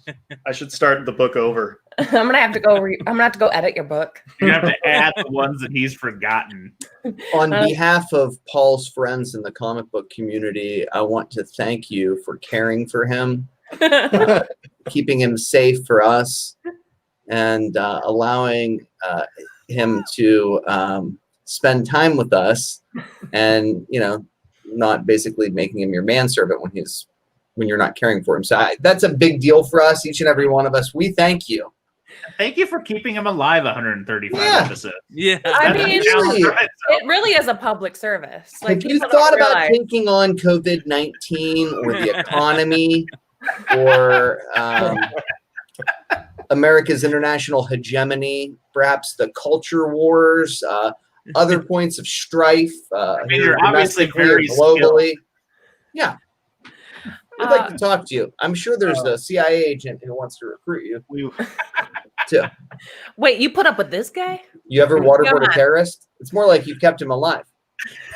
I should start the book over. I'm gonna have to go. I'm gonna have to go edit your book. You have to add the ones that he's forgotten. On behalf of Paul's friends in the comic book community, I want to thank you for caring for him, keeping him safe for us, and allowing him to spend time with us, and not basically making him your manservant when you're not caring for him. So that's a big deal for us, each and every one of us. We thank you. Thank you for keeping him alive 135 episodes. Yeah. I That's a mean, challenge in itself. it really is a public service. Like, Have you people thought don't about realize- taking on COVID-19 or the economy or America's international hegemony, perhaps the culture wars, other points of strife, mean, you're obviously domestically or very globally? Yeah. We'd like Uh, to talk to you. I'm sure there's a CIA agent who wants to recruit you too. Wait, you put up with this guy? You ever waterboard Come a on. terrorist? It's more like you've kept him alive.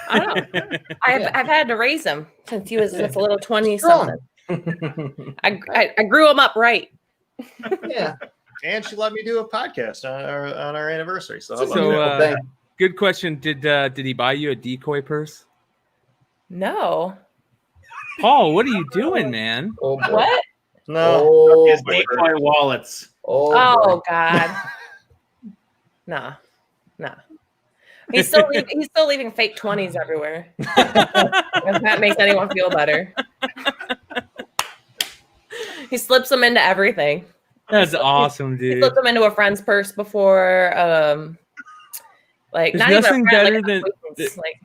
I don't know. I've had to raise him since he was a little 20 Strong. something. I grew him up right. Yeah. and she let me do a podcast on our anniversary. So, how about So, that? good question. Did he buy you a decoy purse? No. Paul, what are you doing, man? Oh, boy. What? No, Oh, His boy. decoy wallets. Oh, Oh God. Nah. He's still leaving fake 20s everywhere. If that makes anyone feel better. He slips them into everything. That's awesome, He dude. slipped them into a friend's purse before. Like There's not even a nothing friend, better like, than- like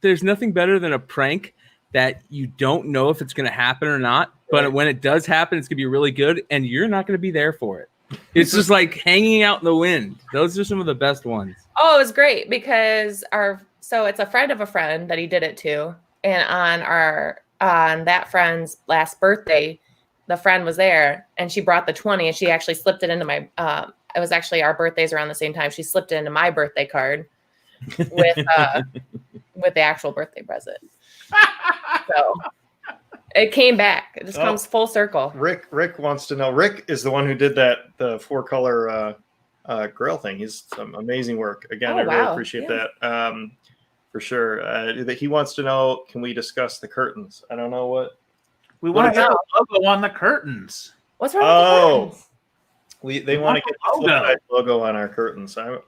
There's nothing better than a prank that you don't know if it's going to happen or not, but when it does happen, it's going to be really good, and you're not going to be there for it. It's just like hanging out in the wind. Those are some of the best ones. oh, it was great because so it's a friend of a friend that he did it to, and on that friend's last birthday, the friend was there and she brought the 20 and she actually slipped it into my it was actually our birthdays around the same time. She slipped it into my birthday card with the actual birthday present. So it came back. It just comes full circle. Rick wants to know. Rick is the one who did the 4-color grill thing. He's some amazing work. Again, I really appreciate that. For sure. That he wants to know, can we discuss the curtains? I don't know what. We want to get a logo on the curtains. What's wrong with the curtains? They want to get the Flipside logo on our curtains. I don't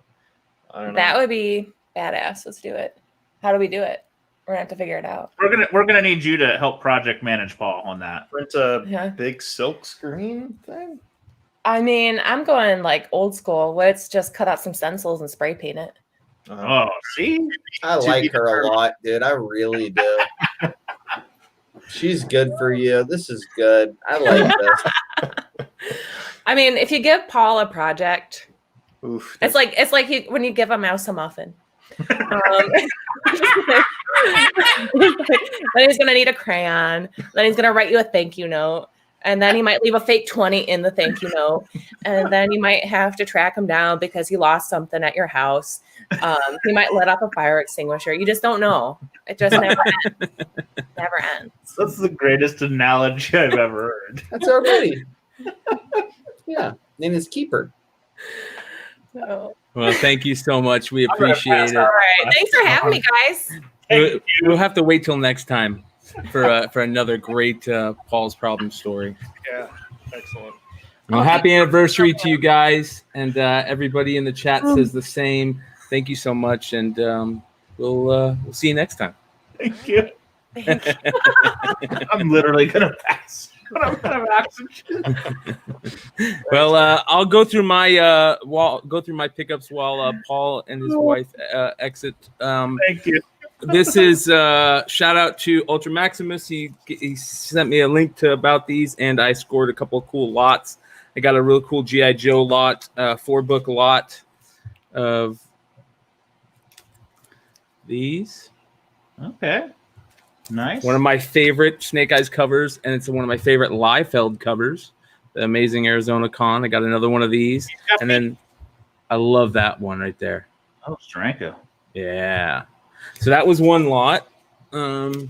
know. That would be badass. Let's do it. How do we do it? We're gonna have to figure it out. We're gonna need you to help project manage Paul on that. Print a big silk screen thing. I mean, I'm going like old school. Let's just cut out some stencils and spray paint it. Oh, see? I like her a lot, dude. I really do. She's good for you. This is good. I like this. I mean, if you give Paul a project, Oof, it's like when you give a mouse a muffin. Then he's gonna need a crayon. Then he's gonna write you a thank you note, and then he might leave a fake 20 in the thank you note, and then you might have to track him down because he lost something at your house. He might let off a fire extinguisher. You just don't know. It just never ends. Never ends. That's the greatest analogy I've ever heard. That's our buddy. Yeah, name is Keeper. So, Well, thank you so much. We appreciate it. all right. Thanks for having me, guys. We'll have to wait till next time for another great Paul's Problem story. Yeah, excellent. Well, happy anniversary to you guys, and everybody in the chat says the same. Thank you so much, and we'll see you next time. Thank you. Thank you. I'm literally gonna pass. I'm gonna oxygen. Well, I'll go through my pickups while Paul and his wife exit. Thank you. This is shout out to Ultra Maximus. He sent me a link to about these, and I scored a couple of cool lots. I got a real cool G.I. Joe lot, 4-book lot of these. Okay. Nice. One of my favorite Snake Eyes covers, and it's one of my favorite Liefeld covers. The Amazing Arizona Con. I got another one of these, and then I love that one right there. Oh, Stranko. Yeah. So that was one lot. The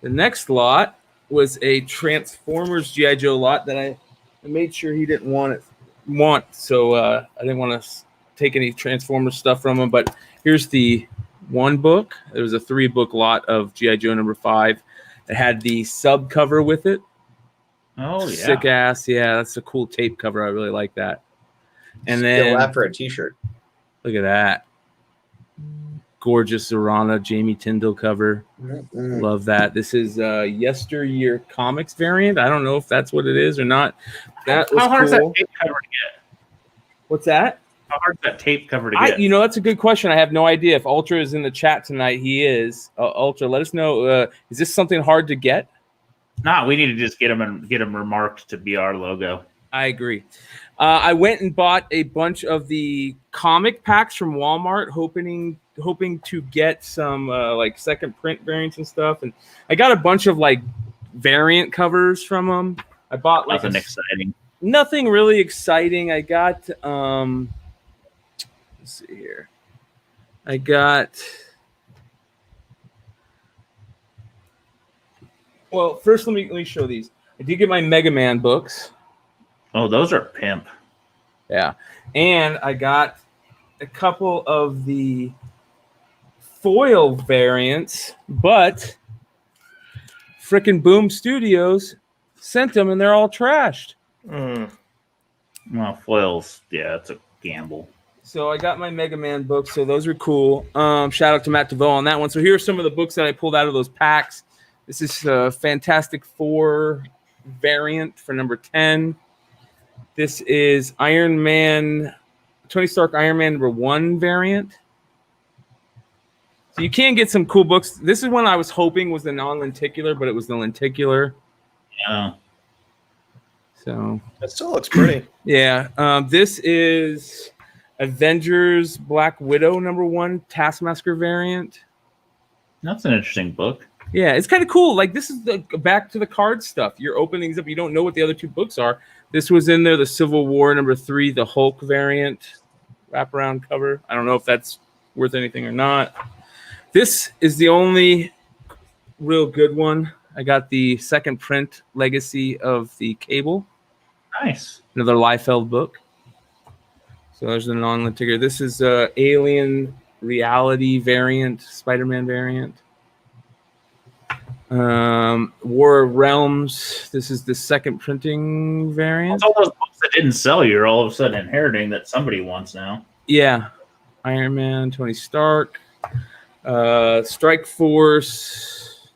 next lot was a Transformers G.I. Joe lot that I made sure he didn't want. So I didn't want to take any Transformers stuff from him. But here's the 1 book. There was a 3-book lot of G.I. Joe number 5. It had the sub cover with it. Oh, yeah. Sick ass. Yeah, that's a cool tape cover. I really like that. And Still then that for a t-shirt. look at that. Gorgeous Zorana Jamie Tyndall cover. Mm-hmm. Love that. This is Yesteryear Comics variant. I don't know if that's what it is or not. That was How hard is cool. that tape cover to get? What's that? How hard is that tape cover to get? That's a good question. I have no idea. If Ultra is in the chat tonight, he is. Ultra, let us know. Is this something hard to get? Nah, we need to just get them remarked to be our logo. I agree. I went and bought a bunch of the comic packs from Walmart, hoping to get some like second print variants and stuff. And I got a bunch of like variant covers from them. I bought like Nothing exciting. Nothing really exciting. I got let's see here. I got well, first let me show these. I did get my Mega Man books. Oh, those are pimp. Yeah. And I got a couple of the foil variants, but frickin' Boom Studios sent them and they're all trashed. Well, foils, yeah, it's a gamble. So I got my Mega Man books, so those are cool. Shout out to Matt DeVoe on that one. So here are some of the books that I pulled out of those packs. This is a Fantastic Four variant for number 10. This is Iron Man, Tony Stark Iron Man number 1 variant. So you can get some cool books. This is one I was hoping was the non-lenticular, but it was the lenticular. Yeah. So That still looks pretty. yeah. This is Avengers Black Widow number 1 Taskmaster variant. That's an interesting book. Yeah, it's kind of cool. Like, this is the back to the card stuff. You're opening these up. You don't know what the other 2 books are. This was in there, the Civil War number 3, the Hulk variant wraparound cover. I don't know if that's worth anything or not. This is the only real good one. I got the second print Legacy of the Cable. Nice. Another Liefeld book. So there's the non-lenticular. This is Alien Reality variant, Spider-Man variant. War of Realms. This is the second printing variant. All those books that didn't sell, you're all of a sudden inheriting that somebody wants now. Yeah. Iron Man, Tony Stark. Strike Force.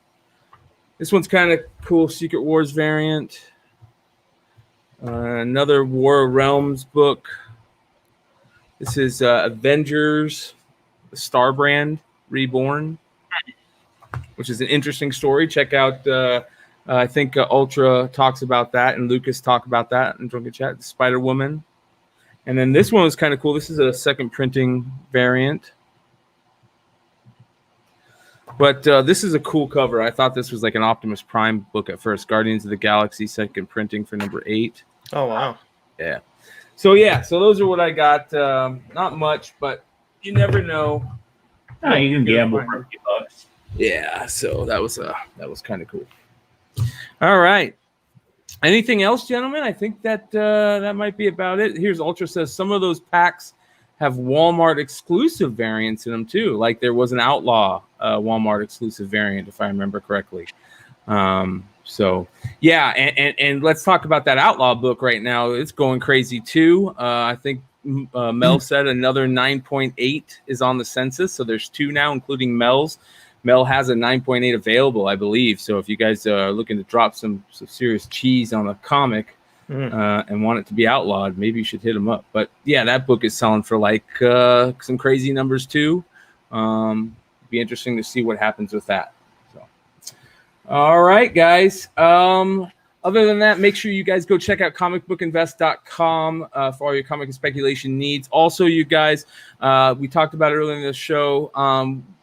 This one's kind of cool. Secret Wars variant. Another War of Realms book. This is Avengers, the Star Brand Reborn, which is an interesting story. Check out, I think Ultra talks about that, and Lucas talked about that in Drunken Chat, Spider-Woman. And then this one was kind of cool. This is a second printing variant. But this is a cool cover. I thought this was like an Optimus Prime book at first. Guardians of the Galaxy, second printing for number 8. Oh, wow. Yeah. So those are what I got. Not much, but you never know. Oh, you can gamble for a few bucks. Yeah, so that was kind of cool. All right. Anything else, gentlemen? I think that that might be about it. Here's Ultra says some of those packs have Walmart exclusive variants in them too. Like there was an Outlaw Walmart exclusive variant, if I remember correctly. So yeah, and let's talk about that Outlaw book right now. It's going crazy too. I think Mel said another 9.8 is on the census. So there's 2 now, including Mel's. Mel has a 9.8 available, I believe. So if you guys are looking to drop some serious cheese on a comic and want it to be outlawed, maybe you should hit him up. But yeah, that book is selling for like some crazy numbers too. Be interesting to see what happens with that. So, all right, guys. Other than that, make sure you guys go check out comicbookinvest.com for all your comic and speculation needs. Also, you guys, we talked about it earlier in the show.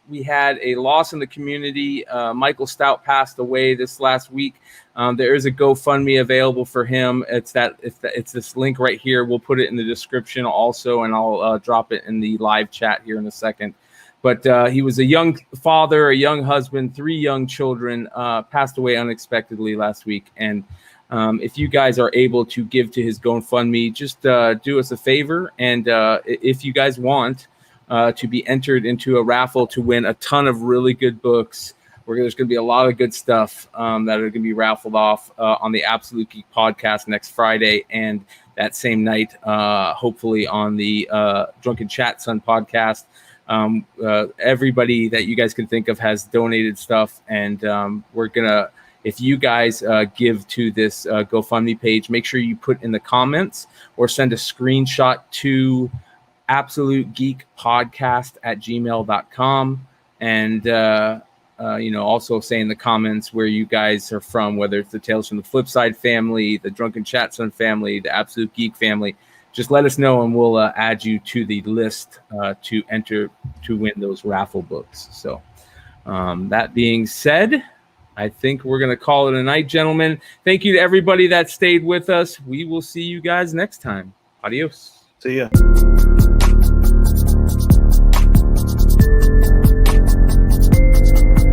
We had a loss in the community. Michael Stout passed away this last week. There is a GoFundMe available for him. It's this link right here. We'll put it in the description also, and I'll drop it in the live chat here in a second. But he was a young father, a young husband, 3 young children, passed away unexpectedly last week. And if you guys are able to give to his GoFundMe, just do us a favor. And if you guys want to be entered into a raffle to win a ton of really good books, there's going to be a lot of good stuff that are going to be raffled off on the Absolute Geek podcast next Friday. And that same night, hopefully on the Drunken Chat Son podcast. Everybody that you guys can think of has donated stuff, and we're gonna, if you guys give to this GoFundMe page, make sure you put in the comments or send a screenshot to absolutegeekpodcast@gmail.com, and also say in the comments where you guys are from, whether it's the Tales from the Flipside family, the Drunken Chat Son family, the Absolute Geek family. Just let us know, and we'll add you to the list to enter to win those raffle books. So that being said, I think we're going to call it a night, gentlemen. Thank you to everybody that stayed with us. We will see you guys next time. Adios. See ya.